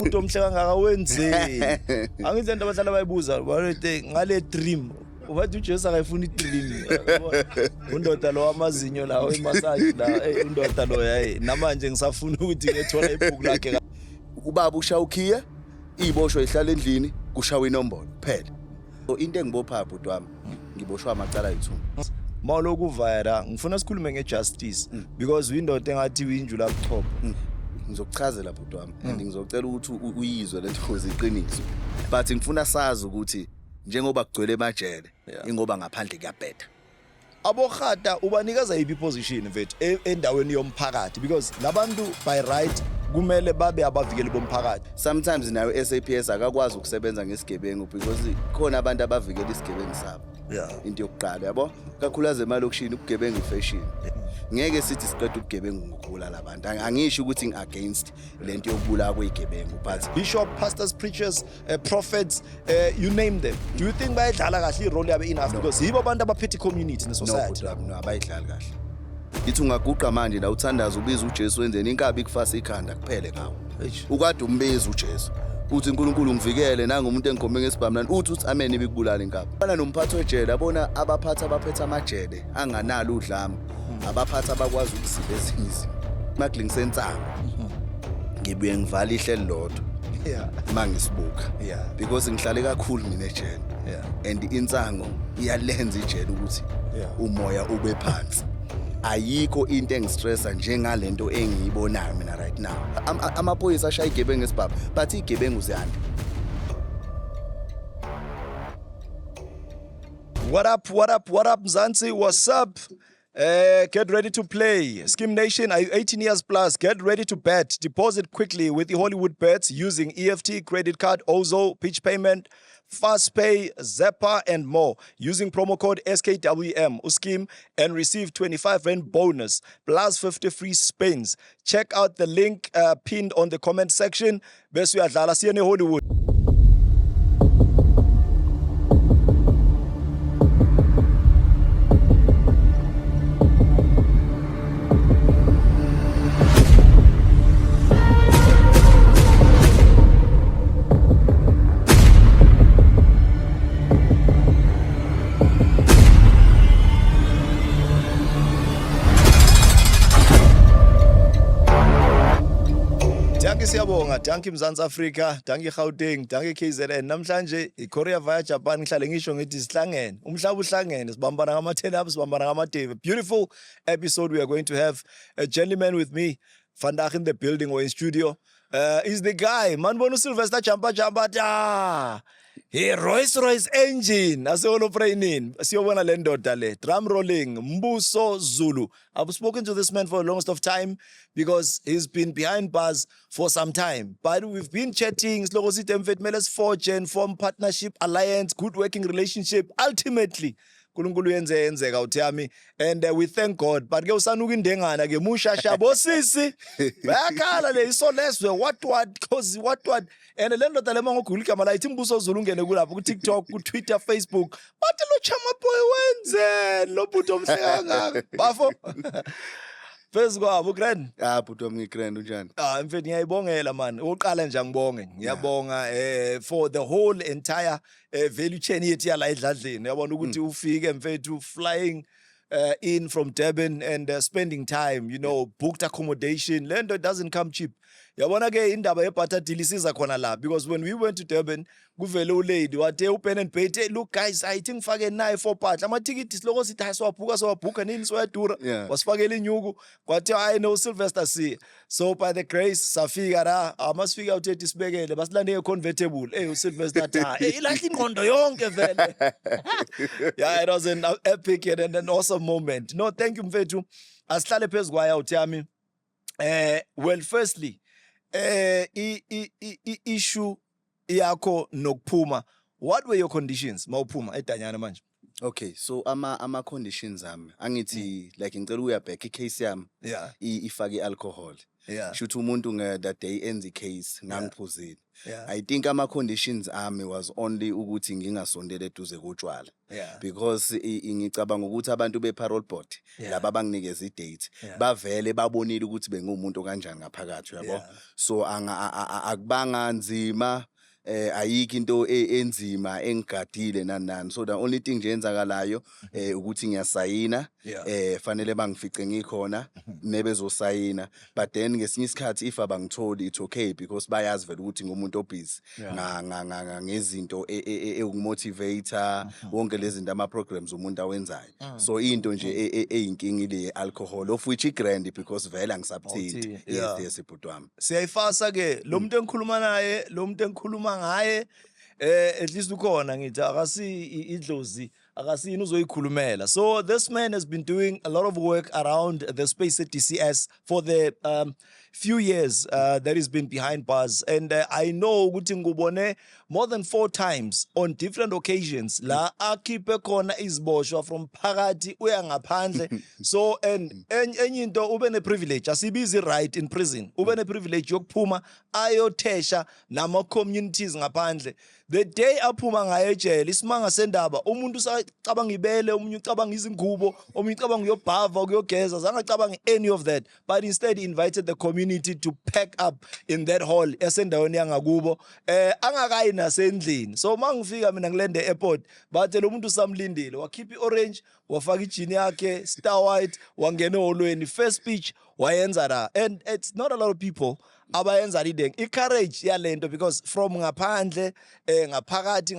umuntu omhleka ngakawenzi angithi into abahlala bayibuza bathi ngale dream wathi uJesu akayifuna idream undoda lo amazinyo lawo emassage la undoda lo yayi namanje ngisafuna ukuthi ngethola ibhuku lakhe ubaba uShawukhiya iboshwe ihlala endlini kushawa inombolo phela into engibopha bhuti wami ngiboshwa amacala ayithuma mawuloku vayela ngifuna sikhulume ngejustice because windoda engathi winjula buchopho ngizokuchazela bhuti wami and ngizocela ukuthi uyizwe lento iqiniso but ngifuna sazi ukuthi njengoba kugcwele emajele ingoba ngaphandle kuyabheda abokhata ubanikeza yipi position mfethu endaweni yomphakathi because labantu by right kumele babe abavikeli bomphakathi sometimes nayo SAPS akakwazi ukusebenza ngesigebengu because khona abantu abavikela isigebengu sabo into yokuqala yabo kakhulukazi emalokishini ubugebengu fashion ngeke sithi siqeda ubugebengu ngokubulala abantu angisho ukuthi ngiagainst lento yokubulala kwezigebengu but bishop pastors preachers prophets you name them do you think bayadlala kahle irole yabe enough because yibo abantu abaphethe community ne society no abayidlali kahle ithi ungaguqa manje la uthandaza ubiza uJesu wenzeni inkabi kufasa ikhanda kuphele ngawo ukade umbeza uJesu uthi uNkulunkulu ngivikele nangomuntu engikhombe ngesibhamlani uthi amen ibikubulala inkabi bana nomphathi wejele abona abaphethe amajele anganalo udlame abaphathi abakwazi ukusiza ezinyizi makulingisensanga ngibuye ngivala ihlelo lodwa mangisibuka because ngihlale kakhulu mina ejele and insango iyalenza ijele ukuthi umoya ube phansi ayikho into engistressa njengalento engiyibonayo mina right now amaphoyisa ashaya igebengu ngesibhabu but igebengu ziyanda What up Mzansi, what's up? Get ready to play. Scheme Nation, are you 18 years plus? Get ready to bet. Deposit quickly with the Hollywood Bets using EFT, credit card, Ozo, pitch payment, Fast Pay, Zappa, and more. Using promo code SKWM, Uskim, and receive 25 Rand bonus plus 50 free spins. Check out the link pinned on the comment section. Best we are see you Hollywood. Siyabonga, danki Mzansi Africa, danki Gauteng, danki KZN. Namhlanje iKorea via Japan ngihlale ngisho ngithi sihlangene. Umhlaba uhlangene, sibambana ngama-10 up, sibambana ngama-day. Beautiful episode we are going to have. A gentleman with me, Vandag in the building or in studio. Is the guy, Manbono Sylvester Champa. Hey, Rolls-Royce engine. Asiyolo praying. Siyobona le ndoda le. Drum rolling. Mbuso Zulu. I've spoken to this man for the longest of time because he's been behind bars for some time. But we've been chatting. Slogo sitem vet meles fortune, form partnership, alliance, good working relationship. Ultimately, uNkulunkulu yenzeka uthami and we thank God but ke usanuka indengana ke mushasha bosisi bayakhala le isoleswe what cause what and le ndoda le mangogula igama la ithi Mbuso Zulu ungene kulapho ku TikTok ku Twitter Facebook bathi lo chama boy wenze lo bhuti omhleka ngaka bafo First kwabo grand bhuti wami ngigrand unjani mfethu ngiyayibongela man uqala nje ngibonge ngiyabonga for the whole entire value chain yethu yala edladleni uyabona ukuthi ufike mfethu flying in from Durban and spending time booked accommodation lento doesn't come cheap yabona ke indaba yebutter deal isiza khona la because when we went to Durban kuvele ulady wathe upen and bait look guys I think ngifake 9 for part amathikiti siloko sithi hayiswabhuka nini soyadura wasifakela inyuku kwathi I know Sylvester C so by the grace safika la amasifika uthethi sibekele basilande econvertible uSylvester ta ilahla ingqondo yonke vele it was an epic and an awesome moment no thank you mfethu asihlale phezulu kwaya uthami well firstly issue yakho nokuphuma what were your conditions mawuphuma eDanyana manje okay so ama conditions ami angithi like ngicela uya back icase yami ifake alcohol Yeah. Shuthi umuntu that day enze case ngangiphuzile. Yeah. I think ama conditions ami was only ukuthi ngingasondele eduze kotshwala. Yeah. Because ngicabanga ukuthi abantu be-parole board laba banginikeza i-date bavele babonile ukuthi bengumuntu kanjani ngaphakathi yabo. So akubanga nzima ayikho into enzima engigadile nani. So the only thing nje enzakalayo ukuthi ngiyasayina fanele bangifice ngikhona nebezosayina, but then ngesinye isikhathi if abangitholi it's okay because bayazi vele ukuthi ngumuntu obusy ngezinto ekumotivator wonke lezi zinto ama programs umuntu awenzayo. So into nje eyinkingi le alcohol of which grand because vele angisubtint. Yes ibhuti wami. Siyayifasa ke lo muntu engikhuluma naye, lo muntu engikhuluma ngaye at least ukhona ngithi akasi idlozi akasini uzoyikhulumela. So this man has been doing a lot of work around the space at DCS for the few years that he's been behind bars, and I know ukuthi ngubone more than 4 times on different occasions la akhiphe khona iziboshwa from phakathi uya ngaphandle. So and enye into ube ne privilege asibizi right in prison, ube ne privilege yokuphuma ayothesha nama communities ngaphandle. The day aphuma ngaye ejele isimanga sendaba umuntu usacabanga ibele, umunye ucabanga izingubo, omunye ucabanga uyobhava ukuyogeza, zange acabanga any of that, but instead he invited the community to pack up in that hall esendaweni yangakubo angakayi nasendlini. So mangifika mina ngilende airport bathe lo muntu samlindile wakhipha orange wafaka ijini yakhe star white wangena eholweni first speech wayenza la, and it's not a lot of people abayenza leading i-courage yalento because from ngaphandle ngaphakathi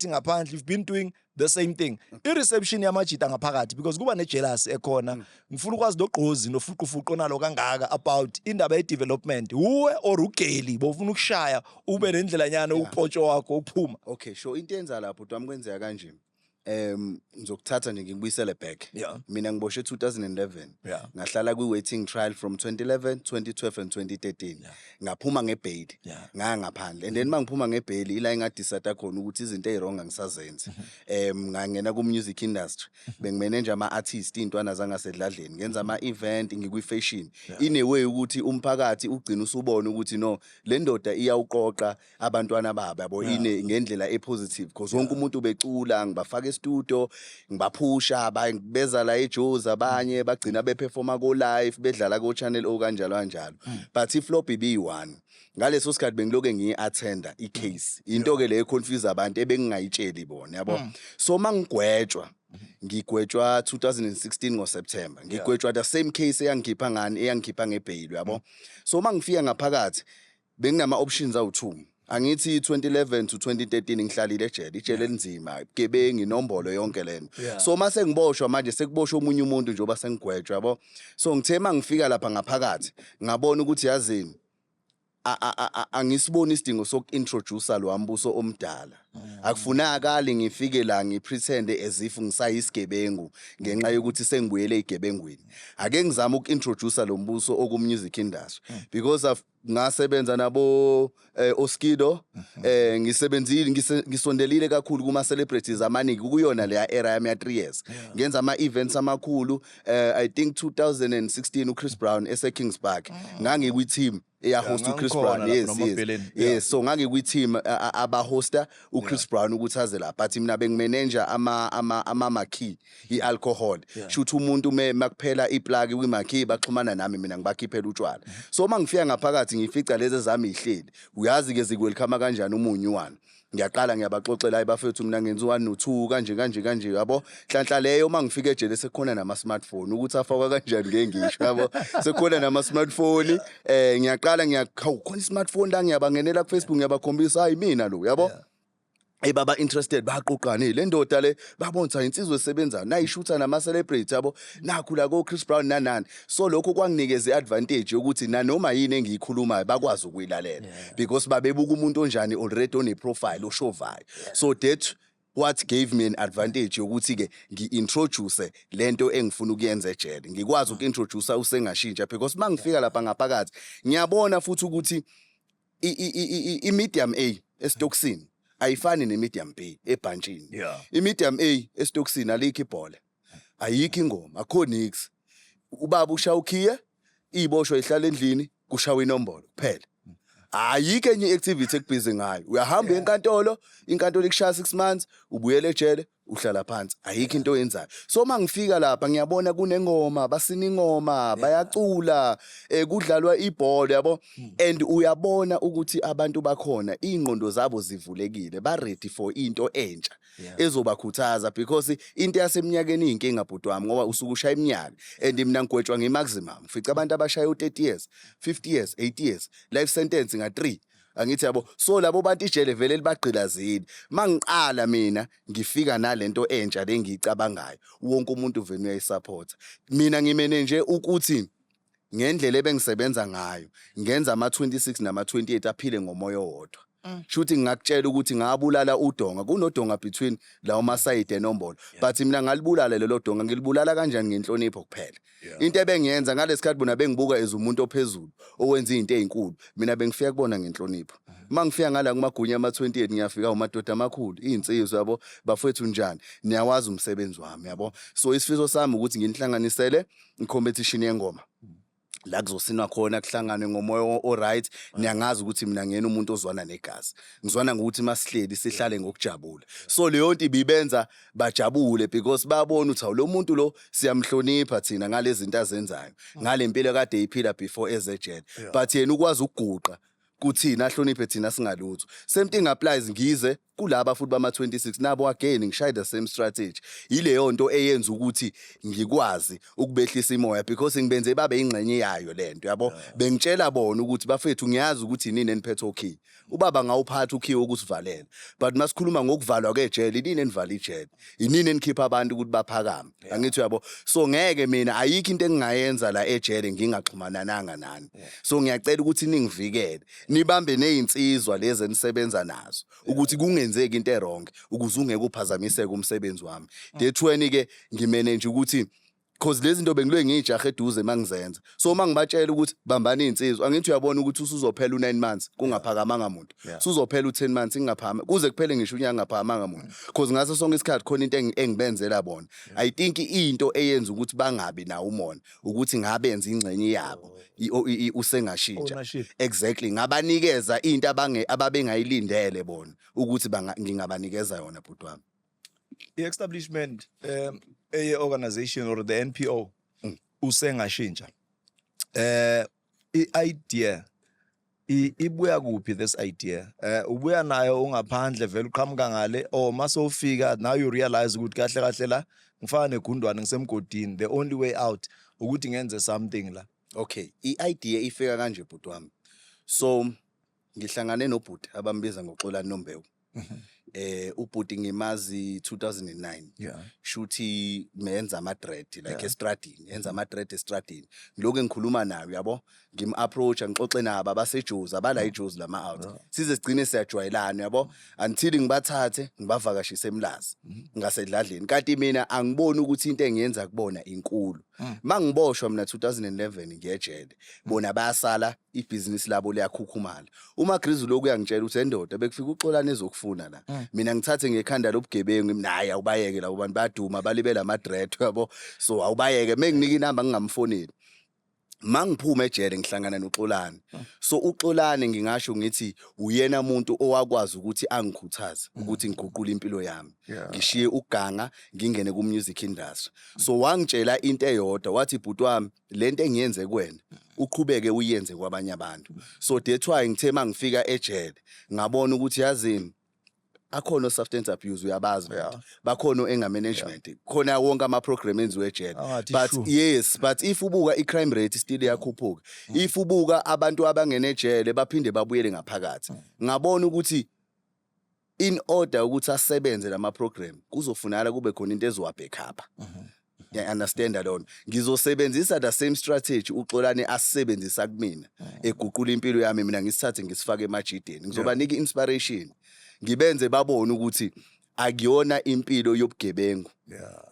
ngaphandle you've been doing the same thing. I-reception yamajita ngaphakathi because kuba ne-jealousy ekhona. Ngifuna ukwazi nogqozi nofuqufuqo nalo kangaka about indaba ye-development. Uwe or ugeli bofuna ukushaya ube nendlela nyana upotsho wakho uphuma. Okay, sure. Into yenza lapho bhuti wami kwenzeka kanje. Ngizokuthatha nje ngikubuyisele back. Mina ngiboshwe 2011. Ngahlala kwi-waiting trial from 2011, 2012 and 2013. Ngaphuma ngebail. Ngaphandle. And then mangiphuma ngebail ila engadecide khona ukuthi izinto ezirong angisazenzi. Ngangena ku-music industry. Bengimanage ama-artist intwana zangasedladleni. Ngenza ama-event ngikwi-fashion. In a way ukuthi umphakathi ugcina usubona ukuthi no le ndoda iyawuqoqa abantwana babo yabo ngendlela e-positive because wonke umuntu becula ngibafaka studio ngibaphusha beza la eJozi abanye bagcina beperforma ko live bedlala ko channel o kanjalo. But iflop ibi1 ngaleso sikhathi bengiloke ngiyi-attenda i-case into ke le confuse abantu ebengingayitsheli bona yabo. So mangigwetshwa ngigwetshwa 2016 ngoSeptember ngigwetshwa the same case eyangikhipha ngebail yabo. So mangifika ngaphakathi benginama options awu2. Angithi 2011 to 2013 ngihlalile ejele enzima gebengi inombolo yonke lento. So mase ngiboshwa manje sekuboshwa umunye umuntu nje oba sengigwetshwa yabo. So ngithe mangifika lapha ngaphakathi ngabona ukuthi yazini angisiboni isidingo sokuintroduce lo ambuso omdala. Akufunakali ngifike la ngipretend as if ngisayisigebengu ngenxa yokuthi sengibuyele igebengwini. Ake ngizama ukuintroduce lo mbuso oku-music industry because ngasebenza nabo Oskido ngisondelile kakhulu kuma celebrities amaningi kuyona le era yami ya 3 years. Ngenza ama events amakhulu. I think 2016 uChris Brown eseKingspark ngangikwi team host uChris Brown. Yes, so ngangikwi-team abahosta uChris Brown ukuthi aze la, but mina bengimanager ama marquee i-alcohol. Shuthi umuntu makuphela iplug kwi-marquee baxhumana nami mina ngibakhiphela utshwala. So mangifika ngaphakathi ngifica lezi zami ihleli uyazi ke zikwelkhama kanjani umunyuwana. Ngiyaqala ngiyabaxoxela bafethu mina ngenza 1 no 2 kanje yabo. Hlanhla leyo mangifika ejele sekukhona nama smartphone ukuthi afakwa kanjani ngengisho yabo. Sekukhona nama smartphone ngiyaqala khona smartphone la ngiyabangenela ku Facebook ngiyabakhombisa hayi mina lo yabo. Baba interested baqoqane le ndoda le babonza insizwe esebenza nayishutha nama celebrity yabo nakhula ko Chris Brown nanani. So lokho kwanginikeza iadvantage ukuthi nanoma yini engiyikhulumayo bakwazi ukuyilalela because babebuka umuntu onjani already on a profile oshovayo. So that what gave me an advantage yokuthi ke ngiintroduce lento engifuna ukuyenza ejele ngikwazi ukintroduce usengashintsha because mangifika lapha ngaphakathi ngiyabona futhi ukuthi i-medium A estoksini ayifani ne-medium B ebhantshini. I-medium A estoksini alikho ibhola ayikho ingoma akho nix ubaba ushaya ukhiye iboshwa ihlala endlini kushawa inombolo kuphela. Ayikho enye activity ekubhizi ngayo. Uyahamba enkantolo, inkantolo ikushaya 6 months, ubuyele ejele, uhlala phansi. Ayikho into oyenzayo. So mangifika lapha ngiyabona kunengoma, basina ingoma, bayacula, kudlalwa ibhola yabo, and uyabona ukuthi abantu bakhona ingqondo zabo zivulekile, ba ready for into entsha ezobakhuthaza, because into yaseminyakeni inkinga bhuti wami ngoba usuku ushaya iminyaka, and mina ngigwetshwa nge-maximum. Fica abantu abashaya u30 years, 50 years, 80 years, life sentence nga3. Angithi yabo, so labo bantu ijele vele libagqilazile. Mangiqala mina ngifika nalento entsha lengiyicabangayo, wonke umuntu vele uyayisupport. Mina ngimene nje ukuthi ngendlela ebengisebenza ngayo ngenza ama26 nama28 aphile ngomoya owodwa. Shuthi ngakutshela ukuthi ngabulala udonga, kunodonga between lawo masayide enombolo, but mina ngalibulala lelo donga, ngilibulala kanjani ngenhlonipho kuphela. Into ebengiyenza ngalesikhathi bona bengibuka ezumuntu ophezulu owenza izinto ezinkulu, mina bengifika kubona ngenhlonipho. Mangifika ngala kumagunya ama28 ngiyafika umadoda amakhulu, izinsizwa yabo, bafethu njani, niyawazi umsebenzi wami yabo. So isifiso sami ukuthi nginhlanganisele icompetition yengoma. La kuzosinwa khona kuhlangane ngomoya oright, niyangazi ukuthi mina ngiyena umuntu ozwana negazi, ngizwana ngokuthi masihleli sihlale ngokujabula. So leyo nto ibibenza bajabule because babona ukuthi lo muntu lo siyamhlonipha thina ngalezi zinto azenzayo, ngale mpilo kade eyiphila before ezejele, but yena ukwazi ukuguqa kuthina ahloniphe thina singalutho. Same thing applies ngize kulaba futhi bama26 nabo again ngishaya the same strategy. Yileyo nto eyenza ukuthi ngikwazi ukubehlisa imoya because ngibenze babe ingxenye yayo lento yabo. Bengitshela bona ukuthi bafethu ngiyazi ukuthi nini eniphethe ukey. Ubaba ngawuphatha ukey ukusivalela. But masikhuluma ngokuvalwa kwejele, inini enivala ijele. Inini enikhipha abantu ukuthi baphakame. Angithi yabo. So ngeke mina ayikho into engingayenza la ejele ngingaxhumanananga nani. So ngiyacela ukuthi ningivikele. Nibambe nezinsizwa lezi enisebenza nazo ukuthi kungenzeki into errong ukuze ungeke uphazamiseke umsebenzi wami. Dethweni ke ngimanage ukuthi cause lezi zinto bengilwe ngijahe eduze mangizenza. So mangibatshela ukuthi bambani izinsizwa, angithi uyabona ukuthi usuzophela u9 months kungaphakamanga umuntu. Usuzophela u10 months ingaphama kuze kuphele ngisho unyaka ngaphakamanga umuntu. Cause ngaso sonke isikhathi khona into engibenzela bona. I think into eyenza ukuthi bangabi na umona ukuthi ngabenza ingxenye yabo usengashintsha. Exactly, ngabanikeza into ababengayilindele bona ukuthi ngingabanikeza yona bhuti wami. I-establishment a organization or the NPO usengashintsha, i-idea ibuya kuphi this idea? Ubuya nayo ungaphandle vele uqhamuka ngale, or mase ufika now you realize ukuthi kahle kahle la ngifana negundwane ngisemgodini, the only way out ukuthi ngenze something la. Okay, i-idea ifika kanje bhuti wami. So ngihlangane nobhuti abambiza ngoXolani Nombewu. Ubhuti ngimazi 2009. Shuthi menza ama-dread like estradini, yenza ama-dread estradini. Ngiloko ngikhuluma nayo yabo, ngim-approach ngixoxe nabo abaseJozi abala iJozi lama out. Size sigcine siyajwayelana yabo until ngibathathe ngibavakashise eMlazi ngasedladleni. Kanti mina angiboni ukuthi into engiyenza kubona inkulu. Mangiboshwa mina 2011 ngiyejele, bona bayasala ibhizinisi labo liyakhukhumala. Uma Grizzly lokhu uyangitshela ukuthi endoda bekufika uXolani ezokufuna la. Mina ngithathe ngekhanda lobugebengu, naye awubayeke labo bantu baduma balibela ama-dread yabo. So awubayeke, menginika inamba ngingamfoneli. Mangiphuma ejele ngihlangana noXolani. So uXolani ngingasho ngithi uyena umuntu owakwazi ukuthi angikhuthaze ukuthi ngiguqule impilo yami. Ngishiye uganga ngingene ku music industry. So wangitshela into eyodwa wathi bhuti wami lento engiyenze kuwena uqhubeke uyenze kwabanye abantu. So that's why ngithe mangifika ejele ngabona ukuthi yazini akhono substance abuse uyabazi bakhono enga management khona wonke ama program enziwe ejele. But yes, but if ubuka I crime rate still yakhuphuka, if ubuka abantu abangene ejele baphinde babuyele ngaphakathi, ngabona ukuthi in order ukuthi asebenze lama program kuzofunala kube khona into ezowa backup. Yeah, understand alone. Ngizosebenzisa the same strategy uXolani asebenzisa kumina eguqula impilo yami, mina ngisithathe ngisifake emajideni. Ngizobanika inspiration, ngibenze babone ukuthi akuyona impilo yobugebengu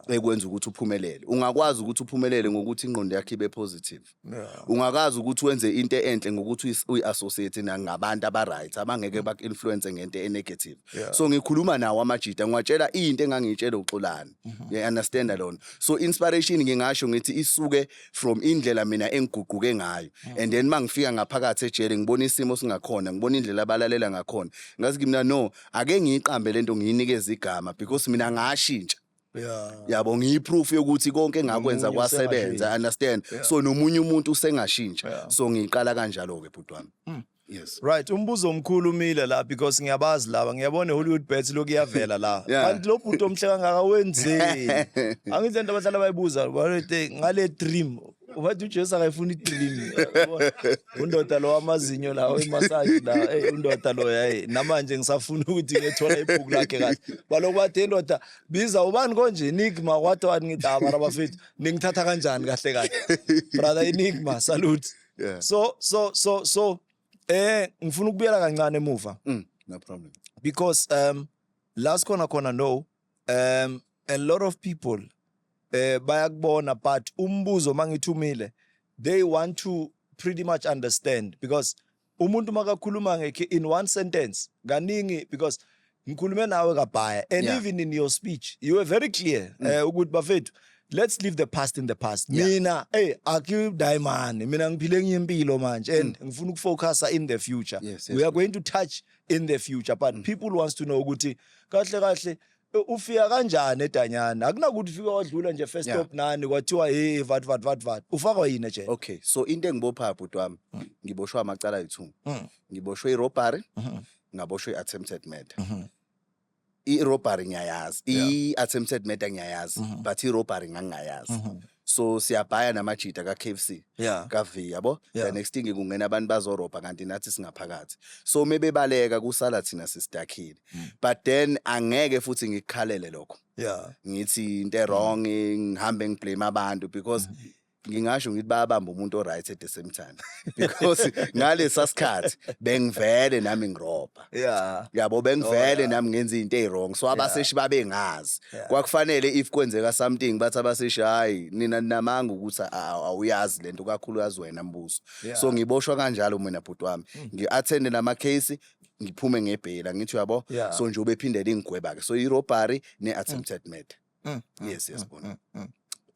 ekwenza ukuthi uphumelele. Ungakwazi ukuthi uphumelele ngokuthi ingqondo yakhe ibe positive. Yeah. Ungakazi ukuthi wenze into enhle ngokuthi uyi-associate nabantu aba-right abangeke baku-influence ngento e-negative. Yeah. So ngikhuluma nawo amajita ngiwatshela into engangiyitshela uXolani. You understand alone. So inspiration ngingasho ngithi isuke from indlela mina engiguquke ngayo. And then mangifika ngaphakathi ejele ngibona isimo singakhona, ngibona indlela abalalela ngakhona. Ngathi mina no, ake ngiyiqambe lento ngiyinikeze igama because mina ngashintsha. Yeah. Yabo ngiyiproof yokuthi konke engakwenza kwasebenza, understand? So nomunye umuntu usengashintsha. So ngiqala kanjalo ke bhuti wami. Yes. Right, umbuzo omkhulu umile la because ngiyabazi laba ngiyabona Hollywood bets lokuyavela la. Kanti lo bhuti omhle kangaka wenzeni? Angithi into abahlala bayibuza bathi ngale dream. Ubathi uJesu akayifuna idream. Undoda lo amazinyo lawo emassage la undoda lo yayi namanje ngisafuna ukuthi ngithola ibhuku lakhe kahle. Baloko bathi indoda biza ubani konje Enigma kwathi wani ngithi abara bafethu ningithatha kanjani kahle kahle. Brother Enigma salute. Yeah. So ngifuna ukubuyela kancane emuva. No problem. Because last khona no a lot of people bayakubona but umbuzo mangithumile they want to pretty much understand because umuntu makakhuluma ngeke in one sentence kaningi because ngikhulume nawe kabhaya and even in your speech you were very clear ukuthi bafethu let's leave the past in the past. Mina akudayimani mina ngiphile ngiyimpilo manje and ngifuna ukufocusa in the future. Yes, we are going to touch in the future but people wants to know ukuthi kahle ufika kanjani eDanyana akunakuthi ufika wadlula nje first stop nani kwathiwa hey vat ufakwa yini nje. Okay, so into engibopha bhuti wami ngiboshwa amacala ayithu. Ngiboshwe i-robbery, ngaboshwe i-attempted murder. I-robbery ngiyayazi, i-attempted murder ngiyayazi, but i-robbery ngangayazi. So siyabhaya namajita ka KFC ka V yabo. The next thing kungena abantu bazorobha kanti nathi singaphakathi. So mebebaleka kusala thina sisidakhile. But then angeke futhi ngikukhalele lokho. Ngithi into wrong ngihambe ngiblame abantu because ngingasho ngithi bayabamba umuntu o-right at the same time because ngalesa sikhathi bengivele nami ngirobha. Yabo bengivele nami ngenza into e-wrong so abaseshi babengazi. Kwakufanele if kwenzeka something bathi abaseshi hayi nina namanga ukuthi awuyazi lento kakhulukazi wena mbuso. So ngiboshwa kanjalo mina bhuti wami. Ngi-attend nama case ngiphume ngebhela ngithi yabo so nje ubephindele ingigweba ke so i-robbery ne-attempted murder. Yes bona.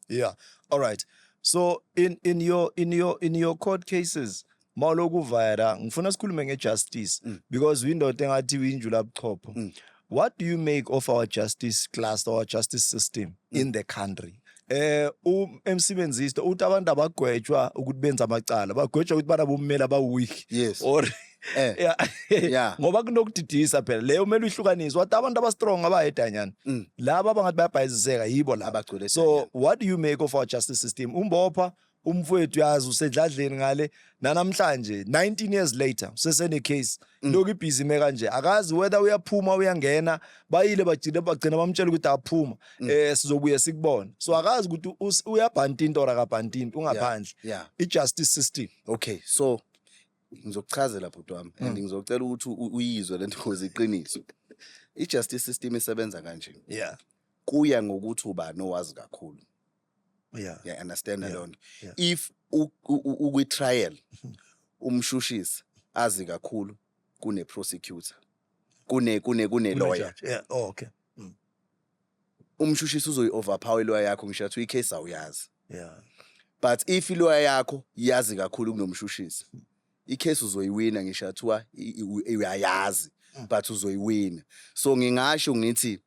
Yeah, all right. So in your court cases mawloku vayara ngifuna sikhulume ngejustice because windoda engathi winjula buchopho. What do you make of our justice class, our justice system in the country? Emsebenzisi uthi abantu abagwetshwa ukuthi benza amacala bagwetshwa ukuthi bana bommeli abaweak. Yes. Or ngoba kunokudidisa phela leyo umele uhlukaniswe wathi abantu abastrong abayedanyana laba abangathi bayabhayiziseka yibo laba. So what do you make of our justice system? Umbopha umfowethu yazi usedladleni ngale nanamhlanje 19 years later sesene case lokhu ibhizi me kanje akazi whether uyaphuma uyangena bayile bagcina bamtshela ukuthi aphuma sizobuye sikubona so akazi ukuthi uyabhanti into ora kabhantini ungaphandle i-justice system. Okay, so ngizokuchazela bhuti wami and ngizocela ukuthi uyizwe lento ngoba iqiniso. I-justice system isebenza kanje. Kuya ngokuthi uba nowazi kakhulu. Yeah, understand alone. If ukwi trial umshushisi azi kakhulu kune prosecutor kune lawyer. Okay. Umshushisi uzoyi overpower lawyer yakho ngisho athi icase awuyazi. But if lawyer yakho yazi kakhulu kunomshushisi icase uzoyiwina ngisho athiwa uyayazi but uzoyiwina. So ngingasho ngithi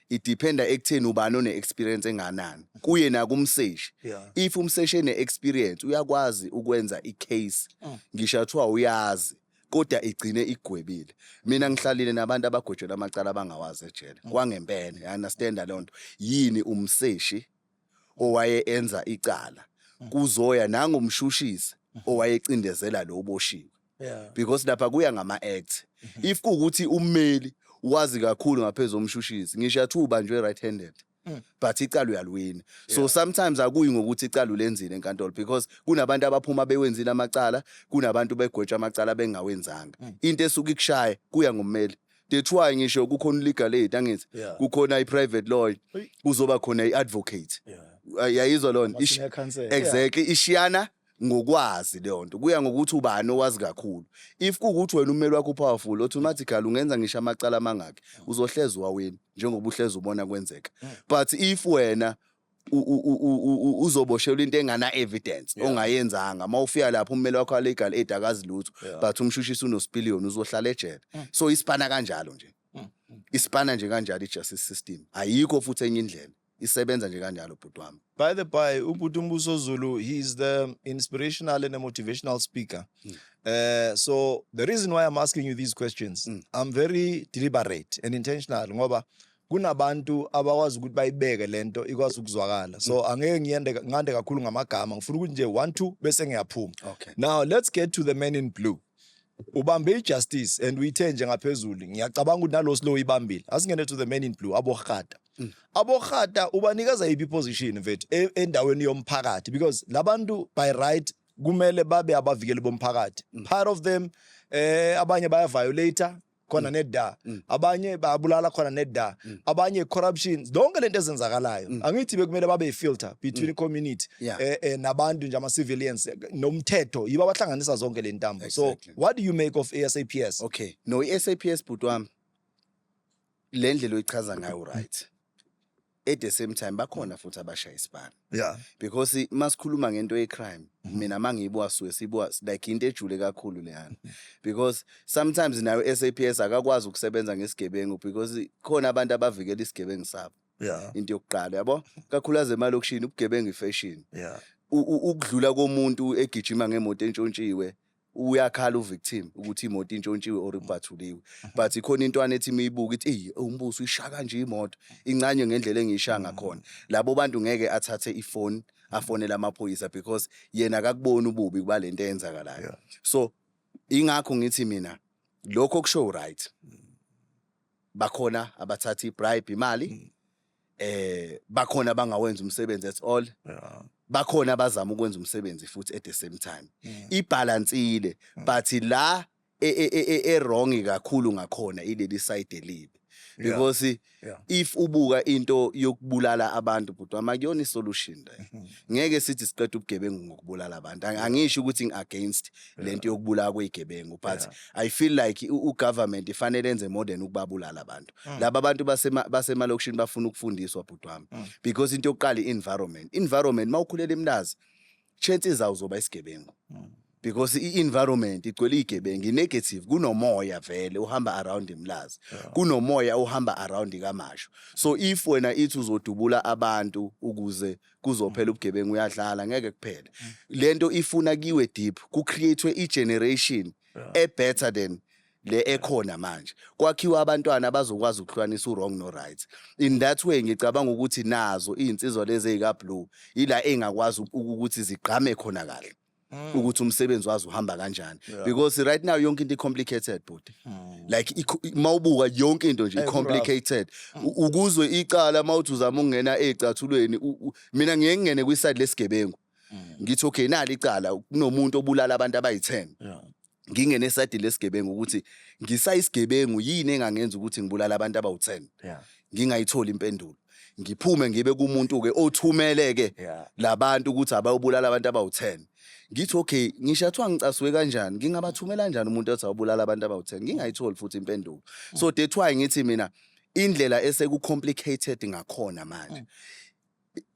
it dependa ekutheni ubani one experience enganani kuye na kumseshi. If umseshi ene experience uyakwazi ukwenza icase ngisho athiwa uyazi kodwa igcine igwebile. Mina ngihlalile nabantu abagojela amacala abangawazi ejele kwangempela. You understand alonto yini umseshi owaye enza icala kuzoya nangomshushisi owayecindezela lo boshiwe. Because lapha kuya ngama act. If kuukuthi ummeli wazi kakhulu ngaphezulu umshushisi ngisho athi ubanjwe right handed but icala uyalwina. So sometimes akuyi ngokuthi icala ulenzile enkantolo because kunabantu abaphuma bewenzile amacala kunabantu begwetshwa amacala bengawenzanga. Into esuka ikushaya kuya ngommeli that's why ngisho kukhona legal aid angithi Yeah. kukhona i-private lawyer Hey. kuzoba khona i-advocate Yeah. yayizwa lona Ama-senior counsel. exactly ishiyana ngokwazi leyo nto kuya ngokuthi ubani owazi kakhulu if kuwukuthi wena ummeli wakho powerful automatically ungenza ngisho amacala amangaki uzohleza wawini njengoba uhleza ubona kwenzeka but if wena uzoboshelwa into engana evidence ongayenzanga mawufika lapho ummeli wakho legal aid akazi lutho but umshushisi unospillion uzohlala ejele so isipana kanjalo nje isipana nje kanjalo i-justice system ayikho futhi enye indlela isebenza nje kanjalo bhuti wami. By the by, Ubuntu Mbuso Zulu, he's the inspirational and a motivational speaker. So the reason why I'm asking you these questions, I'm very deliberate and intentional. Ngoba kunabantu abakwazi ukuthi bayibeke lento ikwazi ukuzwakala. So angeke ngiyande kakhulu ngamagama. Ngifuna ukuthi nje 1 2 bese ngiyaphuma. Okay. Now let's get to the men in blue. Ubambe justice and uyithe nje ngaphezulu. Ngiyacabanga ukuthi nalo slow ibambile. Asingene to the men in blue abokhata. Abokhata ubanikeza iphi position mfethu endaweni yomphakathi because labantu by right kumele babe abavikeli bomphakathi. Part of them abanye baya violator khona nedda abanye bayabulala khona nedda abanye corruption zonke lento ezenzakalayo angithi bekumele babe filter between community nabantu nje ama civilians nomthetho yiba abahlanganisa zonke le ntambo. So what do you make of ASAPS? Okay, no i-SAPS bhuti wami le ndlela oyichaza ngayo right at the same time bakhona futhi abashaya isibani because masikhuluma ngento ye-crime mina mangiyibuka suke sibuka like into ejule kakhulu leyana because sometimes nayo SAPS akakwazi ukusebenza ngesigebengu because khona abantu abavikela isigebengu sabo into yokuqala yabo kakhulukazi emalokishini ubugebengu ifashion ukudlula komuntu egijima ngemoto entshontshiwe uyakhala uvictim ukuthi imoto intshontshiwe or ibhathuliwe but ikhona intwana ethi miyibuka ithi umbuso uyishaya kanje imoto incanye ngendlela engiyishaya ngakhona labo bantu ngeke athathe ifone afonela amaphoyisa because yena akakubona ububi kuba lento eyenzakalayo. So ingakho ngithi mina lokho kusho right bakhona abathatha ibribe imali bakhona bangawenza umsebenzi at all bakhona abazama ukwenza umsebenzi futhi at the same time ibalansile but la wrong kakhulu ngakhona ileli side elibi because if ubuka into yokubulala abantu but amakuyona isolution ngeke sithi siqeda ubugebengu ngokubulala abantu angisho ukuthi ngiagainst lento yokubulala kwezigebengu but I feel like ugovernment ifanele enze more than ukubabulala abantu laba abantu basemalokishini bafuna ukufundiswa bhuti wami because into yokuqala environment mawukhulela emlazi chances awuzoba isigebengu because i-environment igcwele igebengu negative kunomoya vele uhamba around imlazi kunomoya uhamba around kamasho. So if wena ithi uzodubula abantu ukuze kuzophela ubugebengu uyadlala ngeke kuphele lento ifuna kiwe deep ku create i-generation better than le ekhona manje kwakhiwa abantwana abazokwazi ukuhlukanisa wrong no right. In that way ngicabanga ukuthi nazo izinsizwa lezi ezika blue ila engakwazi ukuthi zigqame khona kahle ukuthi umsebenzi wazi uhamba kanjani because right now yonke into complicated but like mawubuka yonke into nje complicated ukuzwe icala mawuthi uzama ukungena ecathulweni mina ngeke ngene kwiside lesigebengu ngithi okay nali icala kunomuntu obulala abantu abayi10 ngingene eside lesigebengu ukuthi ngisayisigebengu yini engangenza ukuthi ngibulala abantu abawu10 ngingayithola impendulo ngiphume ngibe kumuntu ke othumeleke labantu ukuthi abayobulala abantu abawu10 ngithi okay ngishathwa ngicasuke kanjani ngingabathumela kanjani umuntu othi awubulala abantu abawu10 ngingayitholi futhi impendulo. So that's why ngithi mina indlela eseku complicated ngakhona manje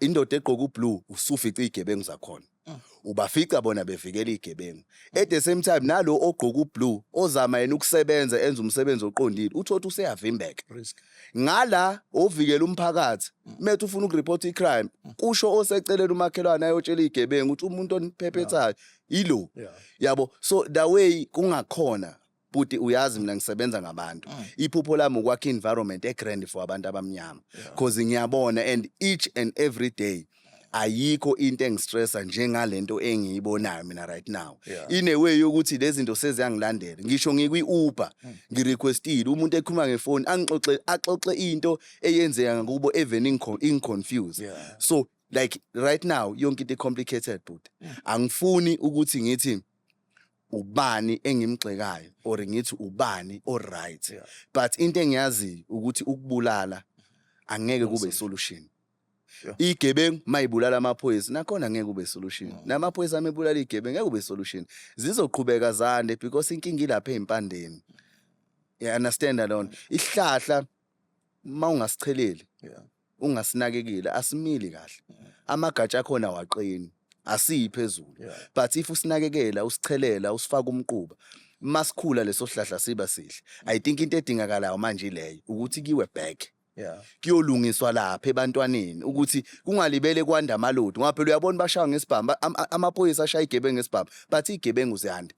indoda egqoka ublue usufica igebengu zakhona ubafica bona bevikela igebengu at the same time nalo ogqoka ublue ozama yena ukusebenza enza umsebenzi oqondile uthothi useyavimbeka ngala ovikela umphakathi methu ufuna ukureport icrime kusho osecelela umakhelwane ayotshela igebengu ukuthi umuntu oniphephethayo ilo yabo. So the way kungakhona buti uyazi mina ngisebenza ngabantu iphupho lami ukwakha environment egrand for abantu abamnyama because ngiyabona and each and every day ayikho into engistressa njengalento engiyibonayo mina right now in a way yokuthi lezi zinto seziyangilandela ngisho ngikwi-Uber ngirequestile umuntu ekhuluma ngefoni axoxe into eyenzeka kubo even inconfused so like right now yonke into complicated but angifuni ukuthi ngithi ubani engimgxekayo or ngithi ubani oright. Yeah. But into engiyazi ukuthi ukubulala angeke kube solution. Yeah. Igebengu mayibulala amaphoyisa nakhona ngeke kube solution. Namaphoyisa amebulala igebengu ngeke kube solution. Zizoqhubeka zande because inkinga ilapha empandeni. You understand alone? Ihlahla mawungasicheleli. Yeah. Ungasinakekile asimili kahle. Amagatsha akhona waqini. Asiyiphezulu. Yeah. But if usinakekela usichelela usifaka umquba masikhula leso hlahla siba sihle. I think into edingakalayo manje ileyo ukuthi kiwe back. Yeah. Kuyolungiswa lapha ebantwaneni ukuthi kungalibele kwanda amalodi ngoba phela uyabona bashaya ngesibhamu amaphoyisa ashaya igebengu ngesibhamu but igebengu ziyanda.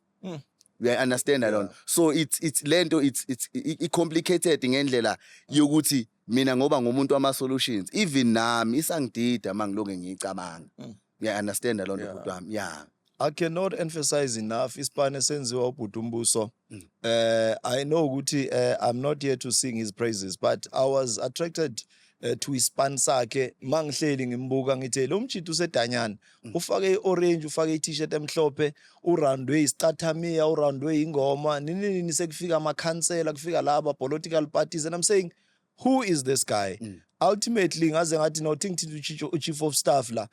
You understand alone? So it's lento it's complicated ngendlela yokuthi mina ngoba ngumuntu wama solutions even nami isangidida mangiloke ngicabanga. You understand alone ukuthi wami yeah. I cannot emphasize enough isipane senziwa ubhuti uMbuso. I know ukuthi I'm not here to sing his praises but I was attracted to ispan sakhe mangihleli ngimbuka ngithe lo mjito usedanyana ufake iorange ufake i-t-shirt emhlophe urandwe isicathamia urandwe ingoma nini sekufika amakhansela kufika laba political parties and I'm saying who is this guy? Ultimately ngaze ngathi no think to chief of staff la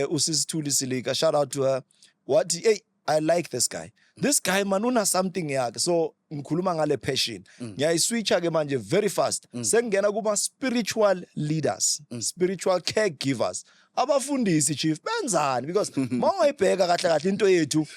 usisithuli silika shout out to her. What hey I like this guy. This guy manuna something yakhe so ngikhuluma ngale passion. Ngiyayiswitcha ke manje very fast. Sengena kuma spiritual leaders, spiritual caregivers. Abafundisi chief benzani because mawayibheka kahle kahle into yethu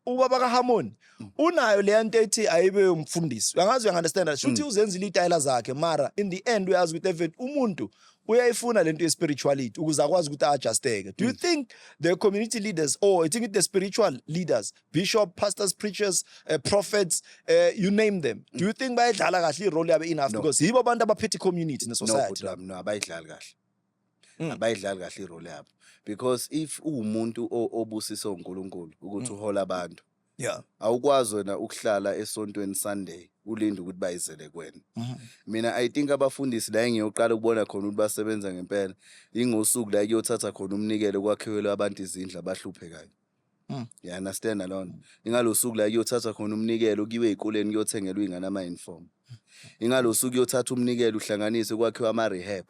ubaba kaHarmony unayo le nto ethi ayibe umfundisi. Uyangazi uyanderstand that shuthi uzenzile itayela zakhe mara in the end uyazi ukuthi even umuntu uyayifuna lento ye-spirituality ukuze akwazi ukuthi adjusteke. Do you think the community leaders or I think the spiritual leaders, bishop, pastors, preachers, prophets, you name them, do you think bayidlala kahle irole yabo enough because yibo abantu abaphethe community ne society? No, abayidlali kahle. Abayidlali kahle irole yabo because if umuntu obusisa uNkulunkulu ukuthi uhola abantu yeah awukwazi wena ukuhlala esontweni Sunday ulinde ukuthi bayizele kwena. Mina I think abafundisi la engiyoqala ukubona khona ukuthi basebenza ngempela ingosuku la kuyothatha khona umnikelo kwakhiwele abantu izindla abahluphekayo. You understand alone? Ingalosuku la kuyothatha khona umnikelo kiwe ezikoleni kuyothengelwa ingane ama uniform. Ingalosuku kuyothatha umnikelo uhlanganise kwakhiwa ama rehab.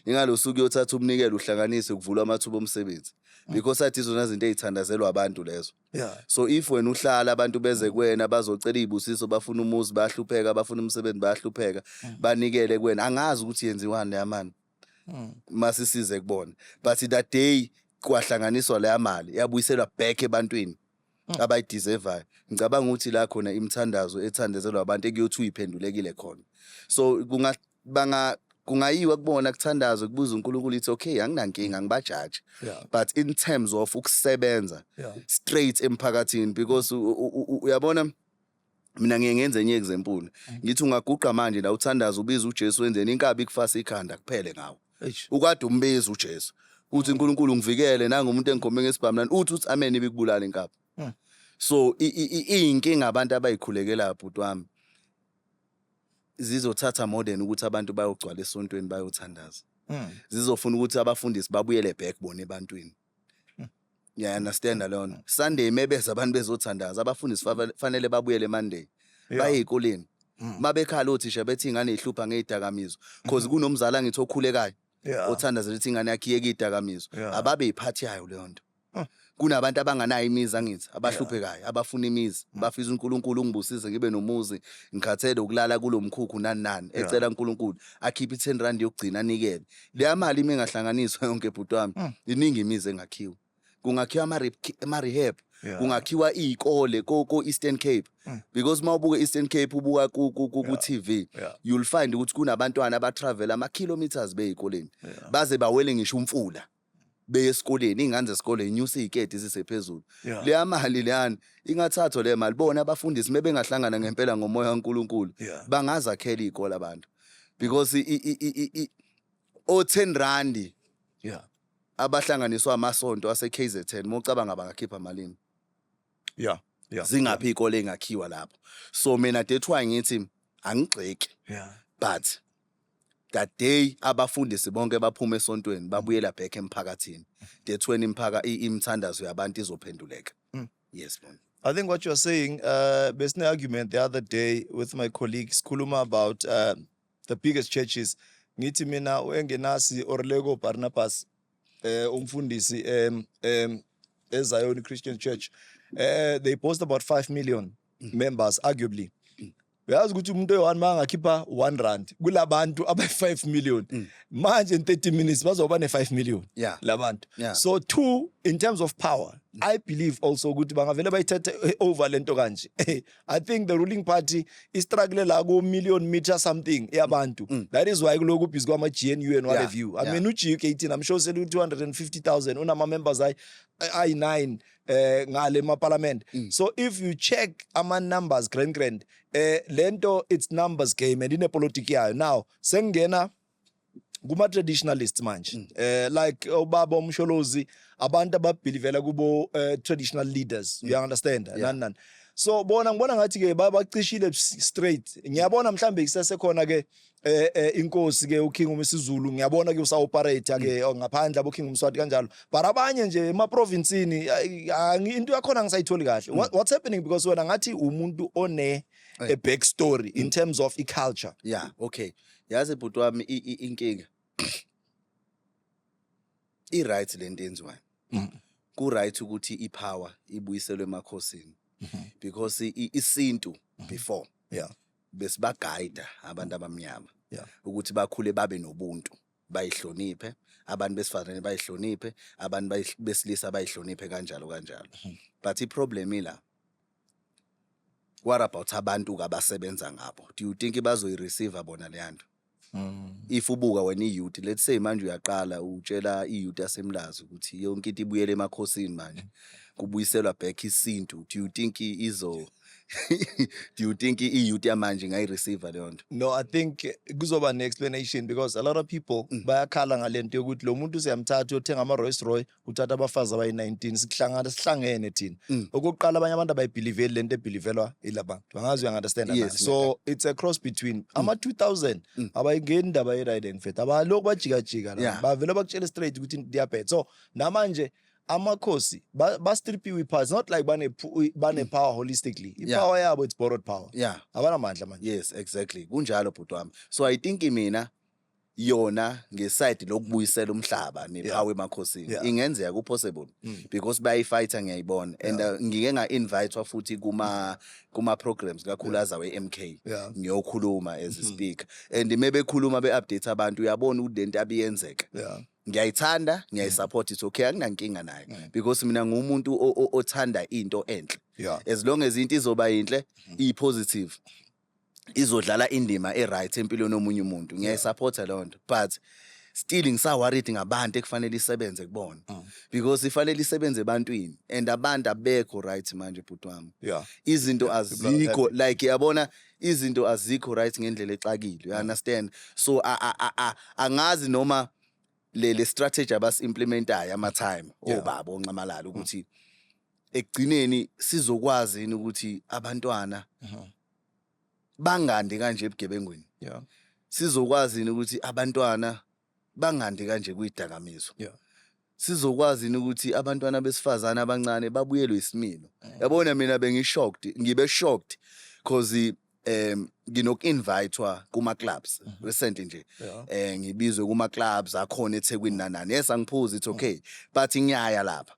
Ingalosuku kuyothatha umnikelo uhlanganise kuvulwa amathuba omsebenzi. Because athi izona izinto ezithandazelwa abantu lezo. Yeah. So if wena uhlala abantu beze kwena bazocela izibusiso bafuna umuzi bayahlupheka bafuna umsebenzi bayahlupheka banikele kwena angazi ukuthi yenziwani le manje. Masisize kubona. But that day kwahlanganiswa le mali yabuyiselwa back ebantwini abayideserve. Ngicabanga ukuthi la khona imithandazo ethandazelwa abantu ekuyothi uyiphendulekile khona. So kungayiwa kubona kuthandazo kubuza uNkulunkulu it's okay anginankinga ngibajaji. But in terms of ukusebenza straight emphakathini because uyabona mina ngeke ngenze enye example ngithi ungaguqa manje la uthandaza ubiza uJesu wenzeni inkabi kufasa ikhanda kuphele ngawo. Ukade umbeza uJesu uthi uNkulunkulu ngivikele nangumuntu engikhombe ngesibhamu uthi amen ibikubulala inkabi. So inkinga abantu abayikhulekela bhuti wami zizothatha modern ukuthi abantu bayogcwala esontweni bayothandaza. Zizofuna ukuthi abafundisi babuyele back bona ebantwini. You understand alone? Sunday mebeza abantu bezothandaza abafundisi fanele babuyele Monday. Baye ezikoleni. Mabekhala othisha bethi ingane ihlupha ngezidakamizwa because kunomzala ngithi okhulekayo. Othandaza lethi ingane yakhe iyeke izidakamizwa. Ababe iphathiyayo leyo nto. Kunabantu abanganayo imizi angithi abahluphekayo abafuna imizi bafisa uNkulunkulu ungibusise ngibe nomuzi ngikhathele ukulala kulomkhukhu nani ecela uNkulunkulu akhiphe i10 yokugcina anikele le mali mengahlanganiswa yonke bhuti wami iningi imizi engakhiwa kungakhiwa ama rehab kungakhiwa izikole ko Eastern Cape because mawubuka Eastern Cape ubuka ku TV you'll find ukuthi kunabantwana aba travel ama kilometers beyikoleni baze bawele ngisho umfula beyesikoleni ingane zesikole inyusa iziketi zisephezulu le mali leyana ingathathwa le mali bona abafundisi mebengahlangana ngempela ngomoya kaNkulunkulu bangazakhela izikole abantu because o10 abahlanganiswa amasonto ase KZN mocabanga bangakhipha malini zingaphi izikole engakhiwa lapho so mina that's why ngithi angigxeki but that day abafundisi bonke baphuma esontweni babuyela back emphakathini that's when imithandazo yabantu izophenduleka. Yes, man. I think what you're saying, there's an argument the other day with my colleagues, Kuluma, about the biggest churches. Ngithi mina engenasi Orlego Barnabas, umfundisi Zion Christian Church. They post about 5 million members, arguably. Uyazi ukuthi umuntu oyi-1 mangakhipha R1 kulabantu abayi-5 million manje in 30 minutes bazoba ne-5 million labantu. So 2, in terms of power, I believe also ukuthi bangavele bayithethe over lento kanje. I think the ruling party is struggling la ku million meter something yabantu. That is why kuloku busy kwama-GNU and what have you. I mean uGUK18 I'm sure sele 250,000 unama members ayi-9 ngale ma-parliament. So if you check ama numbers grand lento it's numbers game and ine-politics yayo. Now sengena kuma-traditionalists manje like ubaba umsholozi abantu ababhilivela kubo traditional leaders, you understand? Nani. So ngibona ngathi-ke bacishile straight. Ngiyabona mhlambe kusesekhona-ke inkosi-ke uking uMisizulu ngiyabona-ke usa-operate-ke ngaphandle aboking uMswati kanjalo, but abanye nje ema-provinsini into yakhona ngisayitholi kahle. What's happening? Because wena ngathi umuntu one a backstory in terms of culture. Okay. Yazi bhuti wami inkinga i-right lento enziwayo. Ku-right ukuthi ipower ibuyiselwe emakhosini because isintu before besibagayida abantu abamnyama ukuthi bakhule babe nobuntu, bayihloniphe, abantu besifazane bayihloniphe, abantu besilisa bayihloniphe kanjalo. But i-problem ila, what about abantu abasebenza ngabo? Do you think bazoyi-receive bona leyanto? If ubuka wena i-youth, let's say manje uyaqala utshela i-youth yasemlazi ukuthi yonke into ibuyele emakhosini manje kubuyiselwa back isintu, do you think do you think i-youth yamanje ngayi-receive leyo nto? No, I think kuzoba ne-explanation because a lot of people bayakhala ngalento yokuthi lo muntu siyamthatha uyothenga ama-Rolls Royce, uthatha abafazi abayi-19 sihlangene thina. Okokuqala abanye abantu abayibhiliveli lento ebhilivelwa ilabantu. Angazi uya-understand. So it's a cross between ama-2000 abayingeni indaba ye-ride and fet abalokhu bajikajika la bavele bakutshele straight ukuthi diyabhet. So namanje amakhosi bastripiwe ipower. It's not like bane power holistically. Ipower yabo it's borrowed power. Abanamandla manje. Yes, exactly. Kunjalo bhuti wami. So I think mina yona ngeside lokubuyisela umhlaba nepower emakhosini ingenzeka ku-possible because bayifighter ngiyayibona and ngike nga-invite futhi kuma programs kakhulaza we-MK ngiyokhuluma as a speaker and mebekhuluma be-update abantu uyabona ukuthi lento abiyenzeka. Ngiyayithanda, ngiyayisupport, it's okay, anginankinga nayo because mina ngumuntu othanda into enhle. As long as into izoba inhle, i-positive, izodlala indima e-right empilweni yomunye umuntu, ngiyayisupporta leyo nto. But still ngisaworried ngabantu ekufanele isebenze kubona because ifanele isebenze ebantwini and abantu abekho right manje bhuti wami. Izinto azikho like yabona izinto azikho right ngendlela exakile, you understand? So angazi noma le strategy abasi-implementayo ama-time obaba oncamalala ukuthi ekugcineni sizokwazi ukuthi abantwana bangandi kanje ebugebengweni. Sizokwazi ukuthi abantwana bangandi kanje kuyidakamizo. Sizokwazi ukuthi abantwana besifazana abancane babuyelwe isimilo. Yabona mina ngibe shocked because nginoku-invitewa kuma-clubs recently nje ngibizwe kuma-clubs akhona eThekwini nanani. Yes angiphuzi, it's okay, but ngiyaya lapha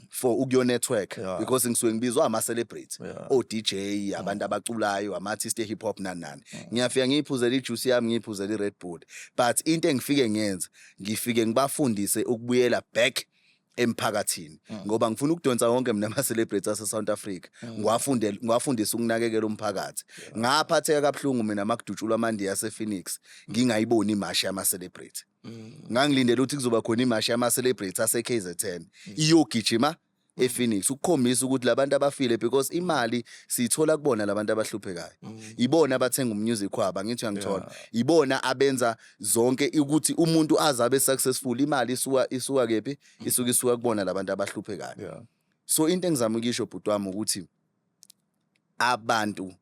for ukuyo-network because ngisuke ngibizwa ama-celebrate, o-DJ, abantu abaculayo, ama-artist e-hip hop nanani. Ngiyafika ngiyiphuzela ijuice yami, ngiyiphuzela i-Red Bull, but into engifike ngiyenza ngifike ngibafundise ukubuyela back emphakathini ngoba ngifuna ukudonsa wonke mina ama-celebrities ase-South Africa, ngiwafundisa ukunakekela umphakathi. Ngaphatheka kabuhlungu mina makudutshulwa amandi yase-Phoenix ngingayiboni imashi yama-celebrity. Ngangilindela ukuthi kuzoba khona imashi yama-celebrity ase-KZN iyogijima e-Phoenix ukukhombisa ukuthi labantu abafile because imali siyithola kubona labantu abahluphekayo. Ibona abathenga umusic wabo, angithi uyangithola. Ibona abenza zonke ukuthi umuntu azabe successful, imali isuka kephi? Isuka kubona labantu abahluphekayo. So into engizama ukisho bhuti wami ukuthi abantu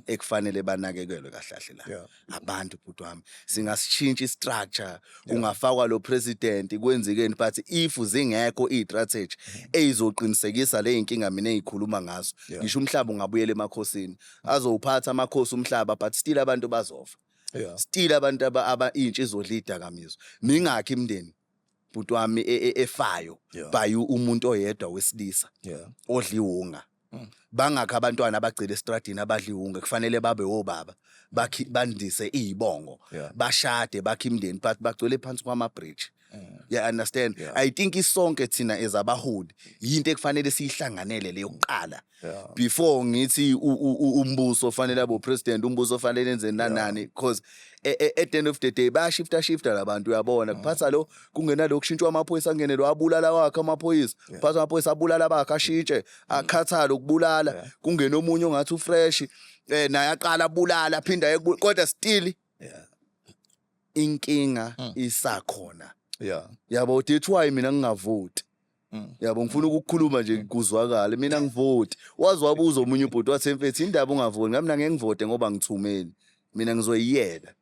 ekufanele banakekelwe kahle la Yeah. abantu bhuti wami singasitshintsha istructure kungafakwa lo president kwenzekeni but if zingekho istrategy ezizoqinisekisa le inkinga mina ezikhuluma ngazo ngisho umhlaba ungabuyela emakhosini azowuphatha amakhosi umhlaba but still abantu bazofa still abantu intsha izodlida kamizwa mingakho imndeni bhuti wami efayo by umuntu oyedwa wesilisa odliwunga bangakho abantwana abagcile estradini abadliwunga kufanele babe obaba bandise izibongo bashade bakhe imndeni but bagcwele phansi kwama bridge you understand I think isonke thina ezabaholi into ekufanele siyihlanganele leyo kuqala before ngithi umbuso ofanele abo president umbuso ofanele enze nanani because at the end of the day bayashifta labantu uyabona kuphatha lo kungena lokushintshwa amaphoyisa angene lo abulala wakhe amaphoyisa kuphatha amaphoyisa abulala bakhe ashintshe akhathala ukubulala kungena omunye ongathi ufresh naye aqala abulala aphinda kodwa still inkinga isakhona yabo that's why mina ngingavoti yabo ngifuna ukukhuluma nje kuzwakala mina ngivoti wazi wabuza omunye ubhuti wathi mfethu indaba ungavoti ngami mina ngivote ngoba ngithumeli mina ngizoyiyela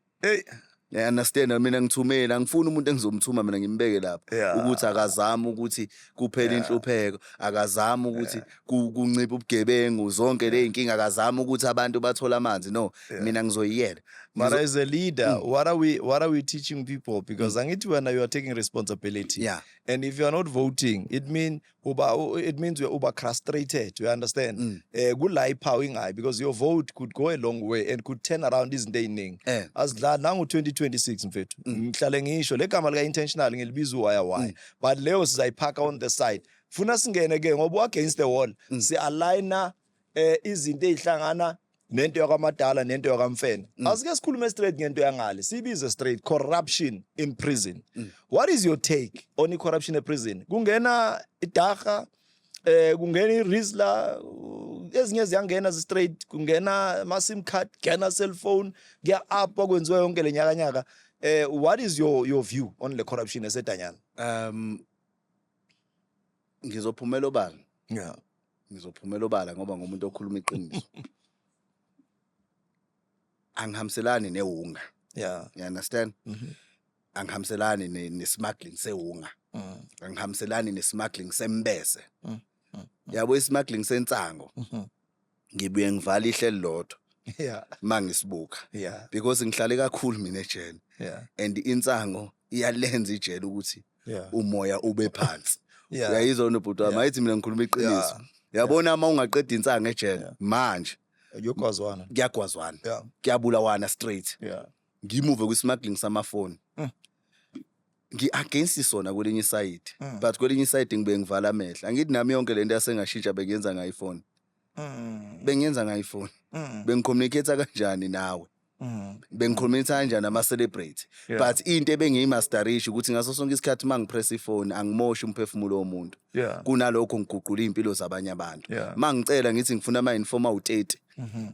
you understand mina ngithumela ngifuna umuntu engizomthuma mina ngimbeke lapha ukuthi akazama ukuthi kuphela inhlupheko akazama ukuthi kuncipha ubugebengu zonke le inkinga akazama ukuthi abantu bathola amanzi no mina ngizoyiyela. But as a leader, what are we teaching people? Because when you are taking responsibility, and if you are not voting, it means we are over frustrated. You understand? Good life powering eye because your vote could go a long way and could turn around this day. As now 2026, mfethu, ngihlale ngisho le gama lika intentional ngilibiza why. But leo sizayiphaka on the side. Funa singene ke ngoba against the wall. Si aligna izinto ezihlangana nento yakwamadala nento yakamfene asike sikhulume straight ngento yangale sibize straight corruption in prison. What is your take on corruption in prison? Kungena idaga kungena iRizzler ezinye ziyangena straight kungena ama sim card kena cell phone kuya up okwenziwa yonke lenyaka what is your view on the corruption esedanyana? Ngizophumela obala ngizophumela obala ngoba ngumuntu okhuluma iqiniso. Angihamselani nehunga you understand angihamselani ne-smuggling sehunga angihamselani ne-smuggling sembese yabo i-smuggling sensango ngibuye ngivala ihlelo lodwa mangisibuka because ngihlale kakhulu mina ejele and insango iyalenza ijele ukuthi umoya ube phansi uyayizwa nobhuti wami ayithi mina ngikhuluma iqiniso yabona uma ungaqeda insango ejele manje kuyagwazwana kuyabulawana straight ngimuve kwi-smuggling samafoni ngi-against sona kwelinye iside but kwelinye iside ngibe ngivala amehla angithi nami yonke lento yasengashintsha bengenza ngayiphone bengenza ngayiphone bengicommunicate kanjani nawe bengicommunicate kanjani ama-celebrate but into ebengiyimasterish ukuthi ngaso sonke isikhathi uma ngipress ifone angimoshi umphefumulo womuntu kunalokho ngiguqula iy'mpilo zabanye abantu uma ngicela ngithi ngifuna ama-informa awu-30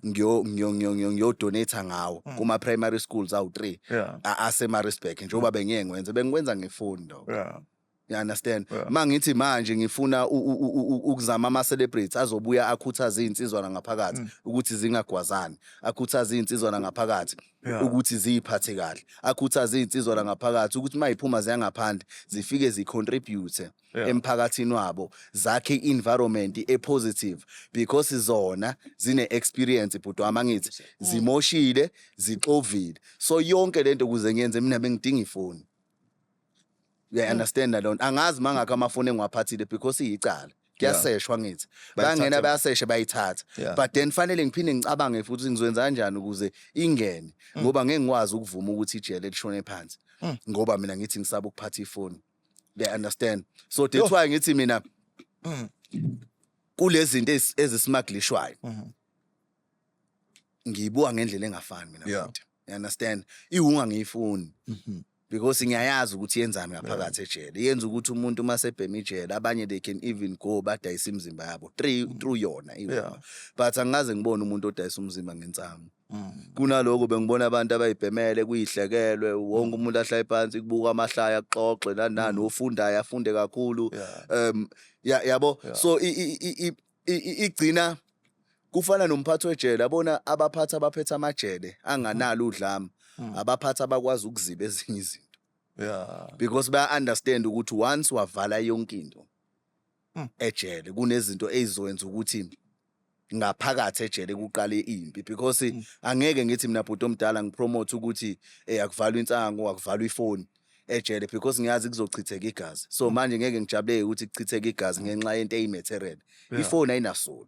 ngiyodonate ngawo kuma-primary schools awu-3 asemarisburg njengoba bengikwenza ngefoni dog. You understand? Mangithi manje ngifuna ukuzama ama-celebrities azobuya akhuthaze izinsizwa ngaphakathi ukuthi zingagwazani, akhuthaze izinsizwa ngaphakathi ukuthi ziphathe kahle, akhuthaze izinsizwa ngaphakathi ukuthi mayiphuma ziyangaphandle zifike zicontribute emphakathini wabo, zakhe environment epositive because zona zine experience bhuti wami ngithi zimoshile, zixovile. So yonke lento kuze ngiyenze mina bengidinga ifoni. Yeah, understand that. Angazi mangaka amafoni engiwaphathile because iyicala. Kuyaseshwa ngithi. Bangena bayasesha bayithatha. But then fanele ngiphinde ngicabange futhi ngizowenza kanjani ukuze ingene ngoba ngeke ngikwazi ukuvuma ukuthi ijele lishone phansi. Ngoba mina ngithi ngisaba ukuphatha ifoni. They understand. So that's why ngithi mina kulezi zinto ezismaglishwayo. Ngiyibuka ngendlela engafani mina futhi. You understand? Ihunga ngiyifuni. Because ngiyayazi ukuthi yenzani ngaphakathi ejele. Yenza ukuthi umuntu mase bhema ijele abanye they can even go badayisa imizimba yabo through yona ihunga. But angaze ngibone umuntu odayisa umzimba ngensamo. Kunaloko bengibona abantu abayibhemele kuyihlekelwe wonke umuntu ahlala phansi kubuka amahlaya axoxe nani ofundayo afunde kakhulu. Yabo so igcina kufana nomphathi wejele abona abaphathi abaphethe amajele anganalo udlame abaphathi abakwazi ukuziba ezinye izinto Yeah. because baya understand ukuthi once wavala yonke into ejele kunezinto ezizowenza ukuthi ngaphakathi ejele kuqale impi because angeke ngithi mina bhuti omdala ngipromote ukuthi akuvalwa insango akuvalwa ifoni ejele because ngiyazi kuzochitheka igazi so manje ngeke ngijabuleke ukuthi kuchitheka igazi ngenxa yento eyimaterial ifoni ayinasola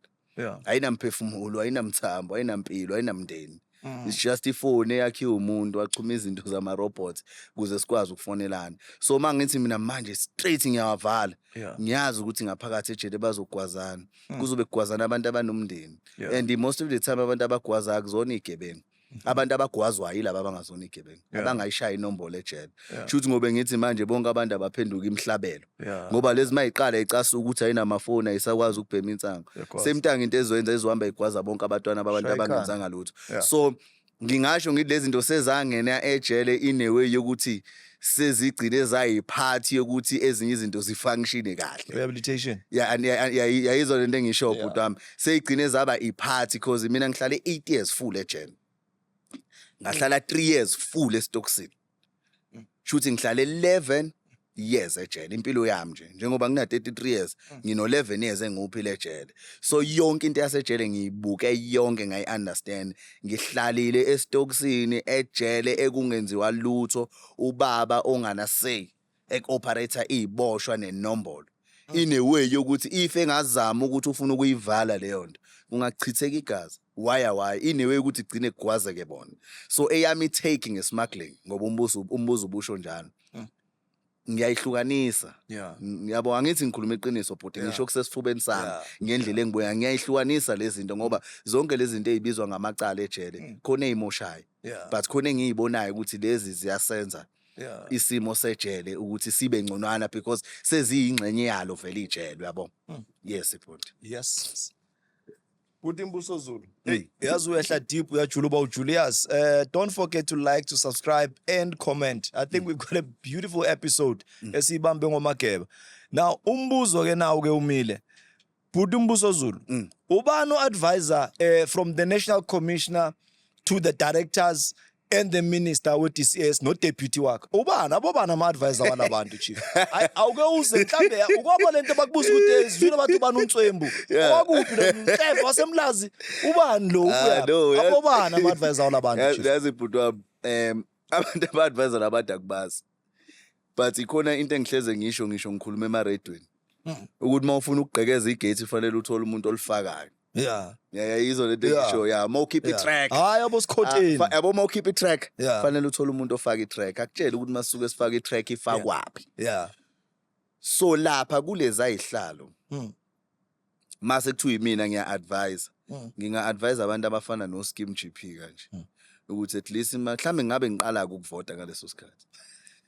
ayinamphefumulo ayinamthambo ayinampilo ayinamndeni it's just ifoni eyakhiwe umuntu axhuma izinto zama robots ukuze sikwazi ukufonelana so mangithi mina manje straight ngiyawavala ngiyazi ukuthi ngaphakathi ejele bazogwazana kuzobe kugwazana abantu abanomndeni and most of the time abantu abagwaza akuzona igebengu abantu abagwazwa yilabo abangazona igebengu abangayishaya inombolo ejele shuthi ngobe ngithi manje bonke abantu abaphenduka imhlabelo ngoba lezi mayiqala icasa ukuthi ayinamafoni ayisakwazi ukubhema insango semntanga into ezoyenza ezohamba igwaza bonke abantwana babantu abangenzanga lutho so ngingasho ngithi lezi zinto sezangena ejele ineway yokuthi sezigcine zayiphathi yokuthi ezinye izinto zifunction kahle Rehabilitation. yayizo lento engisho bhuti wami seyigcine zaba iphathi because mina ngihlale 8 years full ejele ngahlala 3 years full estoksini shuthi ngihlale 11 years ejele impilo yami njengoba ngina 33 years ngino 11 years engiuphile ejele so yonke into yasejele ngiyibuke yonke ngayi understand ngihlalile estoksini ejele ekungenziwa lutho ubaba ongana say ekoperator iboshwa nenombolo ineway yokuthi if engazama ukuthi ufuna ukuyivala leyo nto ungachitheka igazi why ineway ukuthi igcine kugwazeke bona so eyami taking is smuggling ngoba umbuzo ubusho njalo ngiyayihlukanisa ngiyabo angithi ngikhuluma iqiniso but ngisho kusesifubeni sami ngendlela engibuya ngiyayihlukanisa lezi zinto ngoba zonke lezi zinto ezibizwa ngamacala ejele khona ezimoshayo but khona engiyibonayo ukuthi lezi ziyasenza isimo sejele ukuthi sibe ngconwana because seziyingxenye yalo vele ijele uyabo yes bhuti Yes. Bhuti Mbuso Zulu. Yazi uyahla deep uyajuluba uJulius. Don't forget to like, to subscribe and comment. I think we've got a beautiful episode esibambe ngomageba. Now umbuzo ke nawo ke umile. Bhuti Mbuso Zulu. Ubani advisor from the National Commissioner to the directors and the minister with DCS no deputy wakhe ubani abobana ama advisor walabantu chief awuke uze mhlambe ukwaba lento bakubuza ukuthi ezwile abantu banuntswembu wakuphi nomthetho wasemlazi ubani lo abobana ama advisor walabantu chief yazi bhuti wami abantu aba advisor labantu akubazi but ikhona into engihleze ngisho ngikhuluma emaredweni ukuthi mawufuna ukugqekeza igate ufanele uthole umuntu olifakayo yizo lento ngisho mo keep it track hayi abosikhotheni yabo mo keep it track fanele uthole umuntu ofaka itrack akutshela ukuthi masuke sifaka itrack ifakwapi so lapha kulezi ayihlalo mase kuthiwa mina ngiya advise nginga advise abantu abafana no Scheme GP kanje ukuthi at least mhlambe ngabe ngiqala ukuvota ngaleso sikhathi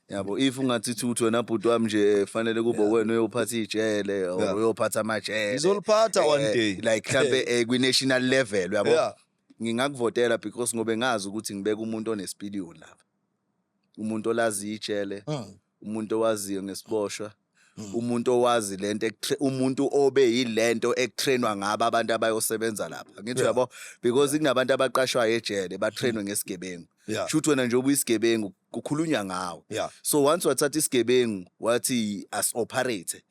yabo if ungathi uthi wena bhuti wami nje fanele kube wena uyophatha ijele uyophatha amajele izoliphatha one day like mhlambe kwi national level yabo ngingakuvotela because ngobe ngazi ukuthi ngibeka umuntu onesipiliyoni lapha umuntu olazi ijele umuntu owaziyo ngesiboshwa umuntu owazi lento umuntu obe yilento ekutrainwa ngaba abantu abayosebenza lapha ngithi yabo because kunabantu abaqashwa ejele batrainwe ngesigebengu shuthi wena nje ubuyisigebengu kukhulunywa ngawe so once wathatha isigebengu wathi as operate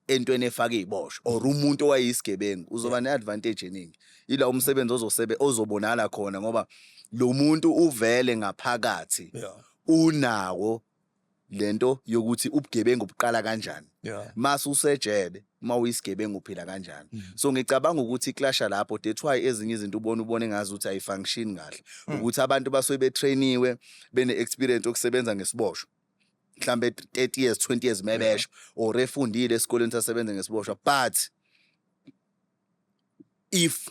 entweni efaka izibosho or umuntu owayisigebengu uzoba neadvantage eningi ila umsebenzi ozobonala khona ngoba lo muntu uvele ngaphakathi unawo lento yokuthi ubugebengu buqala kanjani mase usejele mawuyisigebengu uphila kanjani so ngicabanga ukuthi iclasha lapho that's why ezinye izinto ubone ngazi ukuthi ayifunction kahle ukuthi abantu basuke betrainiwe bene experience okusebenza ngesiboshwa mhlambe 30 years 20 years mebesho or efundile esikoleni sasebenza ngesiboshwa but if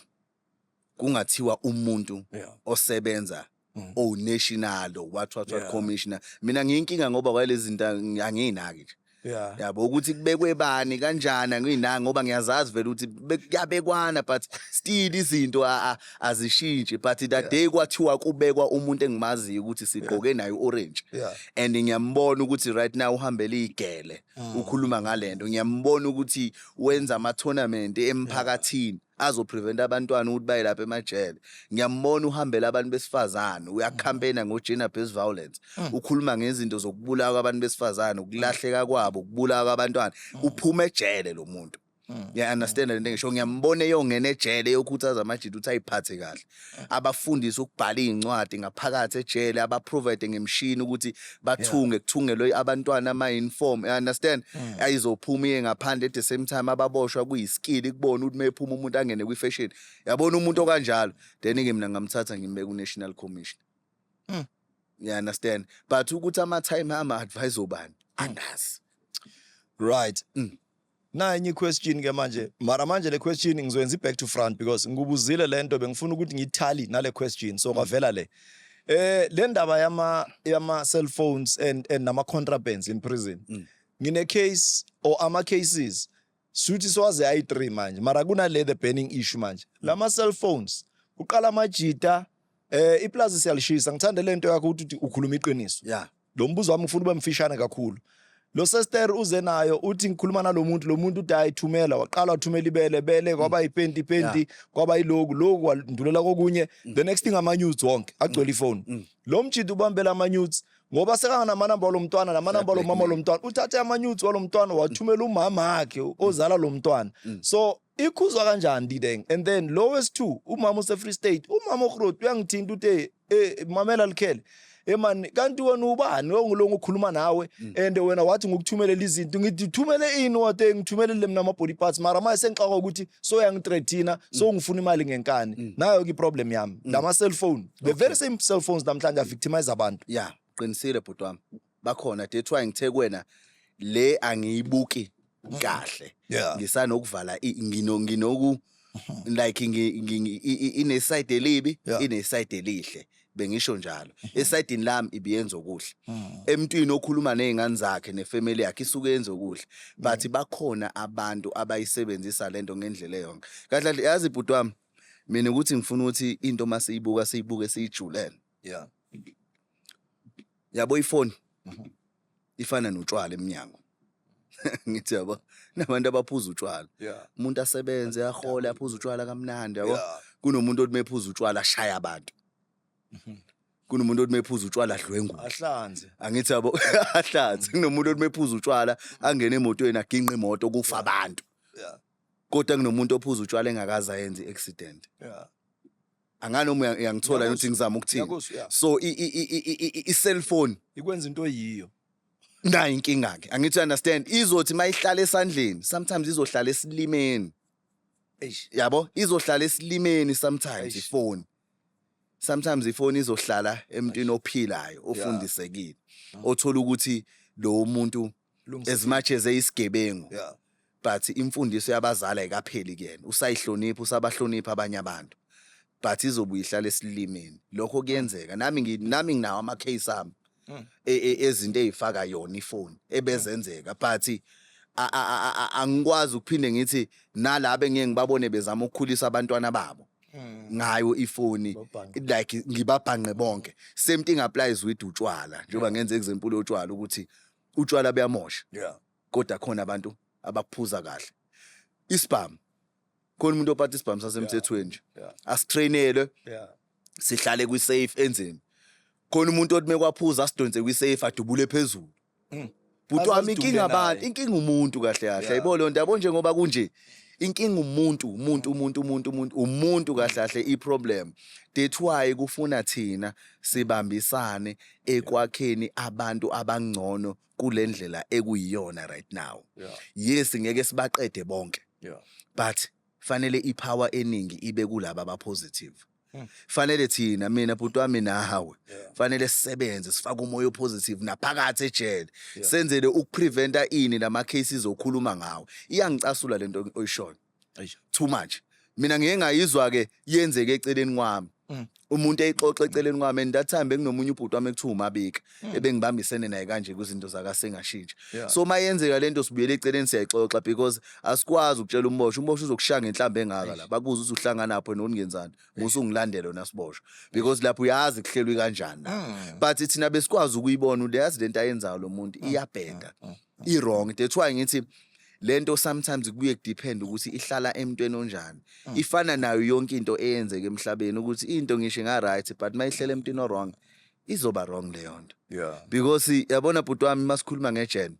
kungathiwa umuntu osebenza national what commissioner mina ngiyinkinga ngoba kwalezi zinto anginaki nje yabo ukuthi kubekwe bani kanjani ngiyinanga ngoba ngiyazazi vele ukuthi kuyabekwana but still izinto azishintshe but that day kwathiwa kubekwa umuntu engimaziyo ukuthi sigqoke nayo orange and ngiyambona ukuthi right now uhambela igele ukhuluma ngalento ngiyambona ukuthi wenza ama tournament emphakathini azopreventa abantwana ukuthi baye lapha emajele. Ngiyambona uhambela abantu besifazane, uyakhampena ngo-gender based violence. Ukhuluma ngezinto zokubulawa kwabantu besifazane, ukulahleka kwabo, ukubulawa kwabantwana. Uphume ejele lo muntu. Yeah, understand lento ngisho ngiyambona eyongena ejele yokhuthaza amajidi ukuthi ayiphathe kahle. Abafundisa ukubhala incwadi ngaphakathi ejele, abaprovide ngemshini ukuthi bathunge kuthungelwe abantwana ama-inform, understand? Ayizophuma iye ngaphandle at the same time ababoshwa kuyiskill kubona ukuthi mephuma umuntu angene kwi-fashion. Yabona umuntu okanjalo, then-ke mina ngamthatha ngimbeka ku-National Commission. You understand? But ukuthi ama-time ama-advise obani angazi. Right. Na enye question ke manje, mara manje le question ngizoyenza back to front because ngikubuzile lento bengifuna ukuthi ngithali nale question so kwavela le. Le ndaba yama cell phones and nama contrabands in prison. Ngine case or ama cases suthi swaze ayi3 manje, mara kuna le the banning issue manje. Lama cell phones uqala amajita iplaza siyalishisa, ngithanda lento yakho ukuthi ukhuluma iqiniso. Yeah. Lo mbuzo wami ufuna ube mfishane kakhulu. Lo sister uze nayo uthi ngikhuluma nalo muntu, lo muntu uthi ayithumela, waqala wathumela ibele kwaba ipenti kwaba iloku wandulela kokunye. The next thing ama news wonke agcwele ifone. Lo mjidi ubambela ama news ngoba sekanga namanamba lo mntwana namanamba lo mama lo mntwana, uthathe ama news walo mntwana wathumela umama wakhe ozala lo mntwana. So ikhuzwa kanjani dideng? And then lowest two umama use Free State, umama uGrot uyangithinta uthi mamela likhele man kanti wena ubani ongilongo ukhuluma nawe and wena wathi ngikuthumele izinto, ngithi thumele ini wate ngithumelele mina ama body parts mara manje sengixaka ukuthi so yangithreatina so ngifuna imali ngenkani. Nayo ke problem yami lama cell phone, the very same cell phones namhlanje victimize abantu. Yeah, qinisile bhuti wami, bakhona that's why ngithe kuwena le angiyibuki kahle. Ngisanokuvala nginoku like ine side elibi ine side elihle, bengisho njalo. Esayidini lami ibiyenza okuhle, emntwini okhuluma nezingane zakhe nefamily yakhe isuke yenza okuhle, but bakhona abantu abayisebenzisa lento ngendlela yonke. Kahle yazi bhuti wami, mina ukuthi ngifuna ukuthi into masiyibuka siyibuke siyijulele. Yeah. Yabo ifoni ifana notshwala eminyango. Ngithi yabo nabantu abaphuza utshwala. Umuntu asebenze ahole aphuza utshwala kamnandi yabo. Kunomuntu othi mephuza utshwala ashaya abantu. Kunomuntu othi mephuza utshwala adlwengu. Ahlanze. Angithi yabo ahlanze. Kunomuntu othi mephuza utshwala angene emotweni aginqa imoto kufa abantu. Kodwa kunomuntu ophuza utshwala engakaza yenze accident. Angani uma uyangithola ukuthi ngizama ukuthini. So i-cell phone ikwenza into yiyo. Na inkinga ke. Angithi understand, izothi mayihlala esandleni sometimes izohlala esilimeni. Yabo izohlala esilimeni sometimes ifone. Sometimes ifone izohlala emntwini ophilayo ofundisekile, othola ukuthi lo muntu as much as eyisigebengu but imfundiso yabazali ayikapheli kuyena, usayihlonipha usabahlonipha abanye abantu, but izobuye ihlala esilimeni. Lokho kuyenzeka. Nami nginawo ama case ami ezinto ezifaka yona ifone ebezenzeka, but angikwazi ukuphinde ngithi nalabo engeke ngibabone bezama ukukhulisa abantwana babo ngayo ifoni like ngibabhanqe bonke. Same thing applies with utshwala, njengoba ngenze example yotshwala ukuthi utshwala buyamosha, kodwa khona abantu abaphuza kahle. Isibhamu, khona umuntu ophatha isibhamu sasemthethweni nje, asitrainele, sihlale kwi-safe enzeni. Khona umuntu othi mekwaphuza asidonse kwi-safe adubule phezulu. But wami inkinga abantu, inkinga umuntu kahle kahle. Ayibona lonto yabo njengoba kunje. Inkinga umuntu kahle kahle i-problem. That's why kufuna thina sibambisane ekwakheni abantu abangcono kulendlela ekuyiyona right now. Yes ngeke sibaqede bonke. But fanele ipower eningi ibe kulabo abapositive. Fanele thina mina bhuti wami nawe fanele sisebenze sifake umoya positive naphakathi ejele, senzele ukupreventa ini lama cases okhuluma ngawo. Iyangicasula lento oyishoyo too much. Mina ngeke ngayizwa ke yenzeke eceleni kwami, umuntu eyixoxa eceleni kwami endathambe kunomunye ubhuti wami ekuthiwa uMabika ebengibambisene naye kanje kuzinto zakasengashintsha. So mayenzeka lento sibuyele eceleni siyayixoxa because asikwazi ukutshela umbosho uzokushaya ngenhlambe engaka la, bakuza ukuthi uhlangana napho noningenzani musungilandela nasibosho because lapho uyazi kuhlelwe kanjani. But thina besikwazi ukuyibona uyazi lento ayenzayo lo muntu iyabhenda i wrong. That's why ngithi lento sometimes kubuye kudepend ukuthi ihlala emntweni onjani. Ifana nayo yonke into eyenzeka emhlabeni ukuthi into ngisho nga right but mayihlele emntweni o wrong izoba wrong leyo nto. Yeah. Because yabona bhuti wami masikhuluma ngejene.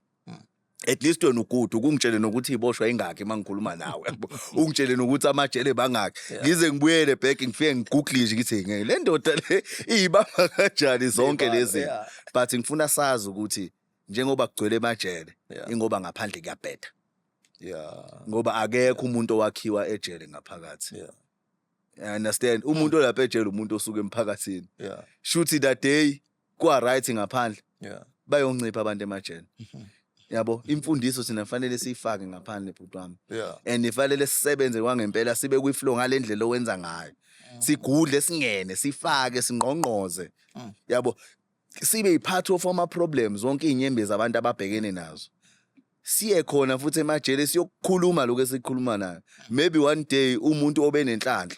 At least wena ugudu ukungitshele nokuthi iboshwa ingakhi mangikhuluma nawe. Ungitshele nokuthi amajele bangakhi. Ngize ngibuyele back ngifike ngigoogle nje ngithi ngeke le ndoda le ibamba kanjani zonke lezi. But ngifuna sazi ukuthi njengoba kugcwele emajele ingoba ngaphandle kuyabheda. Yeah. Ngoba akekho umuntu owakhiwa ejele ngaphakathi. Yeah. I understand. Umuntu olapha ejele umuntu osuka emphakathini. Yeah. Shuthi that day kwa right ngaphandle. Yeah. Bayoncipha abantu emajele. Yabo imfundiso sina fanele siyifake ngaphandle bhuti wami. Yeah. And ifanele sisebenze kwangempela sibe kwi-flow ngalendlela owenza ngayo. Sigudle singene sifake singqongqoze. Yabo sibe part of ama problems wonke inyembezi abantu ababhekene nazo. Siye khona futhi emajele siyokukhuluma lokho esikhuluma nayo. Maybe one day umuntu obenenhlanhla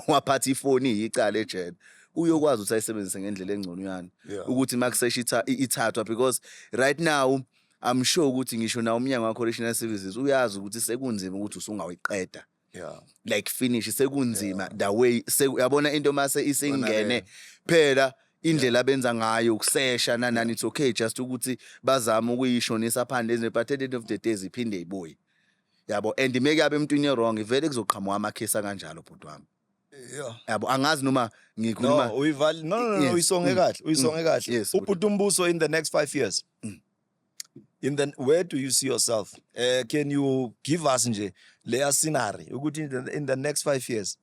waphatha ifoni icala ejele uyokwazi ukuthi ayisebenzise ngendlela engcono yani ukuthi makusesha ithathwa because right now I'm sure ukuthi ngisho na umnyango wa correctional services uyazi ukuthi sekunzima ukuthi usungawiqeda. Yeah. Like finish sekunzima the way yabona into mase isingene phela indlela benza ngayo ukusesha nanani it's okay just ukuthi bazama ukuyishonisa phandle but at the end of the day ziphinde ibuye. Yabo and make yabe emntwini wrong ivele kuzoqhamuka amakhesa kanjalo bhuti wami. Yeah. Yabo angazi noma ngikhuluma no uyisonge kahle. Ubhuti Umbuso in the next 5 years. Where do you see yourself? Can you give us nje leya scenario ukuthi in the next 5 years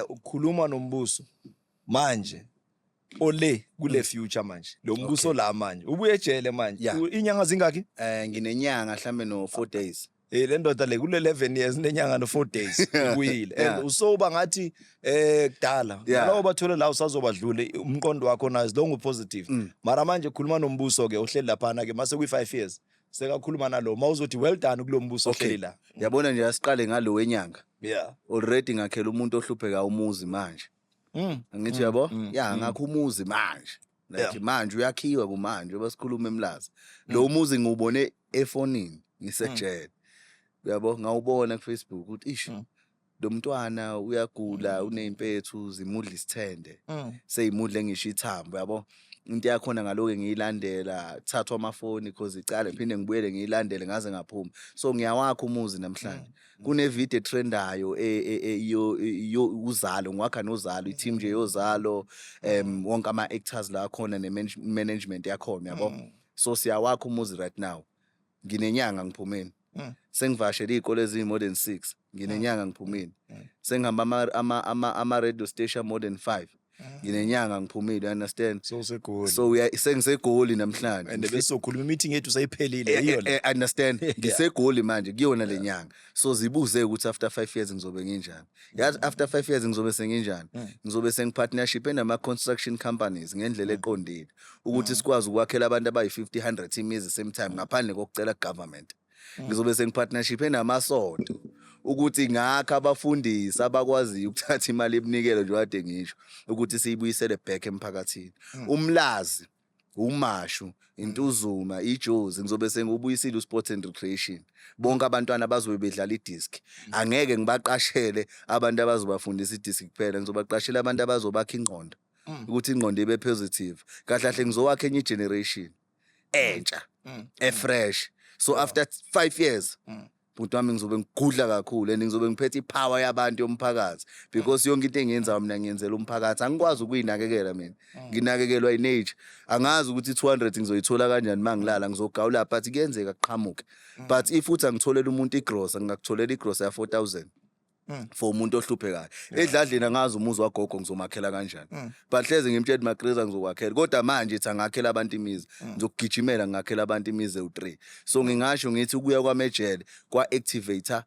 ukhuluma noMbuso manje ole kule future manje lo Mbuso la manje ubuye ejele manje inyanga zingaki? Nginenyanga mhlambe no 4 days. Le ndoda le kule 11 years nenyanga no 4 days uyile and usoba ngathi kudala lawo bathole la usazobadlule umqondo wakho na as long upositive mara manje khuluma noMbuso ke ohleli lapha na ke mase kwi 5 years sekakhuluma nalo mawuzothi well done kulo Mbuso ohleli la. Yabona nje asiqale ngalo wenyanga. Yeah. Already ngakhela umuntu ohlupheka umuzi manje. Ngithi yabo ngakho umuzi manje. Like manje uyakhiwa kumanje basikhuluma emlaza. Lo muzi ngubone efonini ngisejele. Uyabo ngawubona ku Facebook ukuthi ish lo mntwana uyagula uneimpethu zimudla isithende seyimudle ngisho ithambo yabo into yakhona ngaloke ngiyilandela thathwa amafoni because icala phinde ngibuyele ngiyilandele ngaze ngaphuma so ngiyawakha umuzi namhlanje kune video trendayo uzalo ngwakha nozalo i-team nje yozalo wonke ama actors la khona ne management yakhona yabo so siyawakha umuzi right now nginenyanga ngiphumeni sengivashela izikole ezi more than 6 nginenyanga ngiphumile sengihamba ama radio station more than 5 nginenyanga ngiphumile understand so segoli so sengisegoli namhlanje and bese ukhuluma meeting yethu sayiphelile iyo le understand ngisegoli manje kuyona lenyanga so zibuze ukuthi after 5 years ngizobe nginjani yazi after 5 years ngizobe senginjani ngizobe sengipartnership nama construction companies ngendlela eqondile ukuthi sikwazi ukwakhela abantu abayi50 100 teams at the same time ngaphandle kokucela government ngizobe sengipartnership namasonto ukuthi ngakho abafundisi abakwazi ukuthatha imali ebunikelo nje wade ngisho ukuthi siyibuyisele back emphakathini umlazi umashu intuzuma ijozi ngizobe sengubuyisile usport and recreation bonke abantwana bazobe bedlala idisc angeke ngibaqashele abantu abazobafundisa idisc kuphela ngizobaqashela abantu abazobakha ingqondo ukuthi ingqondo ibe positive kahle kahle ngizowakha enye generation entsha fresh so after 5 years bhuti wami ngizobe ngigudla kakhulu and ngizobe ngiphethe ipower yabantu yomphakathi because yonke into engiyenzayo mina ngiyenzela umphakathi angikwazi ukuyinakekela mina nginakekelwa inature angazi ukuthi 200 ngizoyithola kanjani mangilala ngizogawula but kuyenzeka kuqhamuke but if uthi angitholela umuntu igross ngingakutholela igross ya 4000 for umuntu ohluphekayo edladleni angazi umuzi wagogo ngizomakhela kanjani but hleze ngimtshela magreza ngizokwakhela kodwa manje ethi angakhela abantu imizi ngizokugijimela ngakhela abantu imizi u3 so ngingasho ngithi ukuya kwamejele kwa activator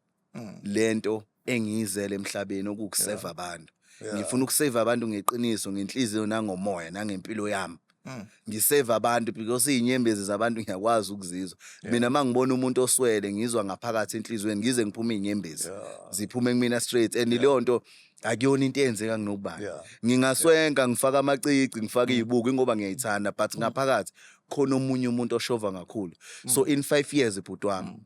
lento engiyizele emhlabeni ukukusave abantu ngifuna ukusave abantu ngeqiniso ngenhliziyo nangomoya nangempilo yami ngisave abantu because inyembezi zabantu ngiyakwazi ukuzizwa mina mangibona umuntu oswele ngizwa ngaphakathi enhlizweni ngize ngiphume inyembezi ziphume kumina straight and leyo nto akuyona into eyenzeka nginobani ngingaswenka ngifaka amacici ngifaka izibuko ngoba ngiyayithanda but ngaphakathi khona omunye umuntu oshova kakhulu so in 5 years ibhuti wami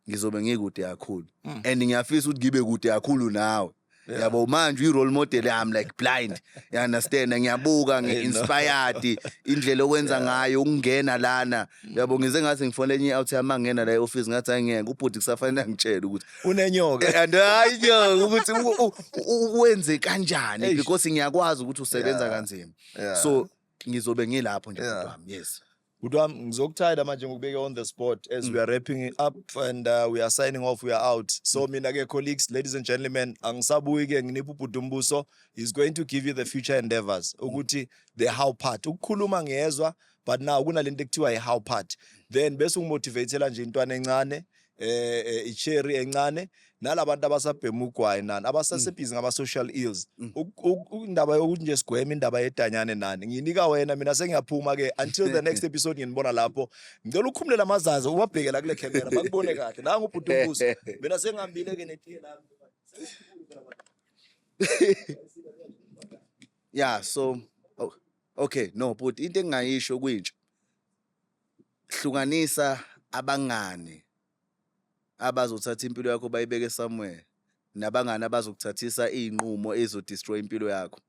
ngizobe ngikude kakhulu and ngiyafisa ukuthi ngibe kude kakhulu nawe. Yabo manje i-role model I'm like blind. You understand? Ngiyabuka ngi-inspired indlela okwenza ngayo ukungena lana. Yabo ngize ngathi ngifone enye out yama ngena la e-office ngathi angeke ubhuti kusafanele ngitshela ukuthi unenyoka and hayi ukuthi wenze kanjani because ngiyakwazi ukuthi usebenza kanzima. So ngizobe ngilapho nje wami. Yes. Budwam ngizokuthayida manje ngokubeka on the spot as we are wrapping it up and we are signing off, we are out. So mina ke colleagues, ladies and gentlemen, angisabuyi ke nginipha ubhuti Mbuso is going to give you the future endeavors ukuthi the how part ukukhuluma ngiyezwa but now kunalento ekuthiwa i-how part then bese ungimotivatela nje intwana encane i-cherry encane nalabantu abasabhema ugwayi nani abasasebhizi ngama-social ills indaba yokuthi nje sigweme indaba yedanyane nani nginika wena mina sengiyaphuma-ke until the next episode nginibona lapho ngicela ukukhumulela amazazi ubabhekela kule camera bakubone kahle nanga ubhuti Mbuso mina sengihambile-ke netiye lami. Yeah, so okay no but into engingayisho kwintsha hlukanisa abangane abazothatha impilo yakho bayibeke somewhere nabangane abazokuthathisa izinqumo ezodestroy impilo yakho.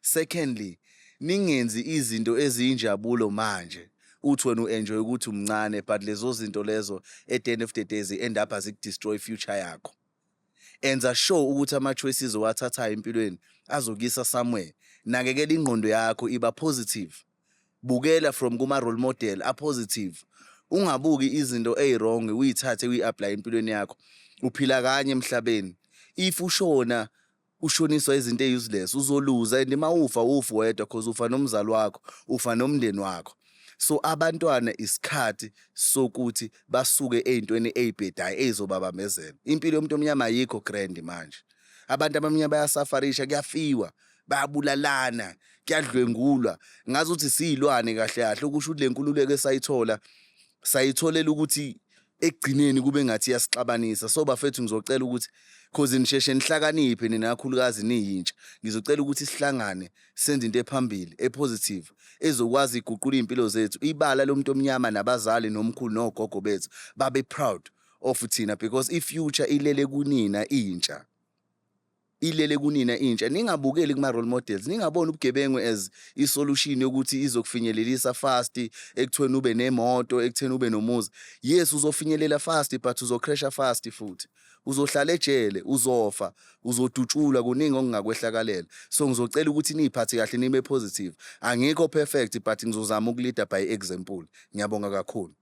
Secondly, ningenzi izinto eziyinjabulo manje uthi wena uenjoy ukuthi umncane but lezo zinto lezo at the end of the day end up as destroy future yakho. Enza sure ukuthi ama choices owathathayo empilweni azokisa somewhere. Nakekela ingqondo yakho iba positive. Bukela from kuma role model a positive. Ungabuki izinto wrong uyithathe uyi-apply empilweni yakho. Uphila kanye emhlabeni. If ushona ushoniswa izinto useless uzoluza and mawufa wedwa because ufa nomzali wakho, ufa nomndeni wakho. So abantwana isikhathi sokuthi basuke ezintweni ezibhedayo ezobabamezela. Impilo yomuntu omnyama ayikho grand manje. Abantu abamnyama bayasafarisha kuyafiwa, bayabulalana, kuyadlwengulwa. Ngazuthi siyilwane kahle kahle ukusho ukuthi lenkululeko esayithola sayitholela ukuthi ekugcineni kube ngathi yasixabanisa. So bafethu ngizocela ukuthi cause nisheshe nihlakaniphe nina kakhulukazi niyintsha. Ngizocela ukuthi sihlangane senze into ephambili epositive ezokwazi iguqula impilo zethu. Ibala lomuntu omnyama nabazali nomkhulu nogogo bethu babe proud of thina because ifuture ilele kunina intsha. Ilele kunina intsha. Ningabukeli kuma role models, ningabona ubugebengu as isolution yokuthi izokufinyelelisa fast ekuthweni ube nemoto, ekutheni ube nomuzi. Yes uzofinyelela fast but uzocrasha fast futhi. Uzohlala ejele, uzofa, uzodutshulwa kuningi okungakwehlakalela. So ngizocela ukuthi niphathe kahle nibe positive. Angikho perfect but ngizozama ukuleader by example. Ngiyabonga kakhulu.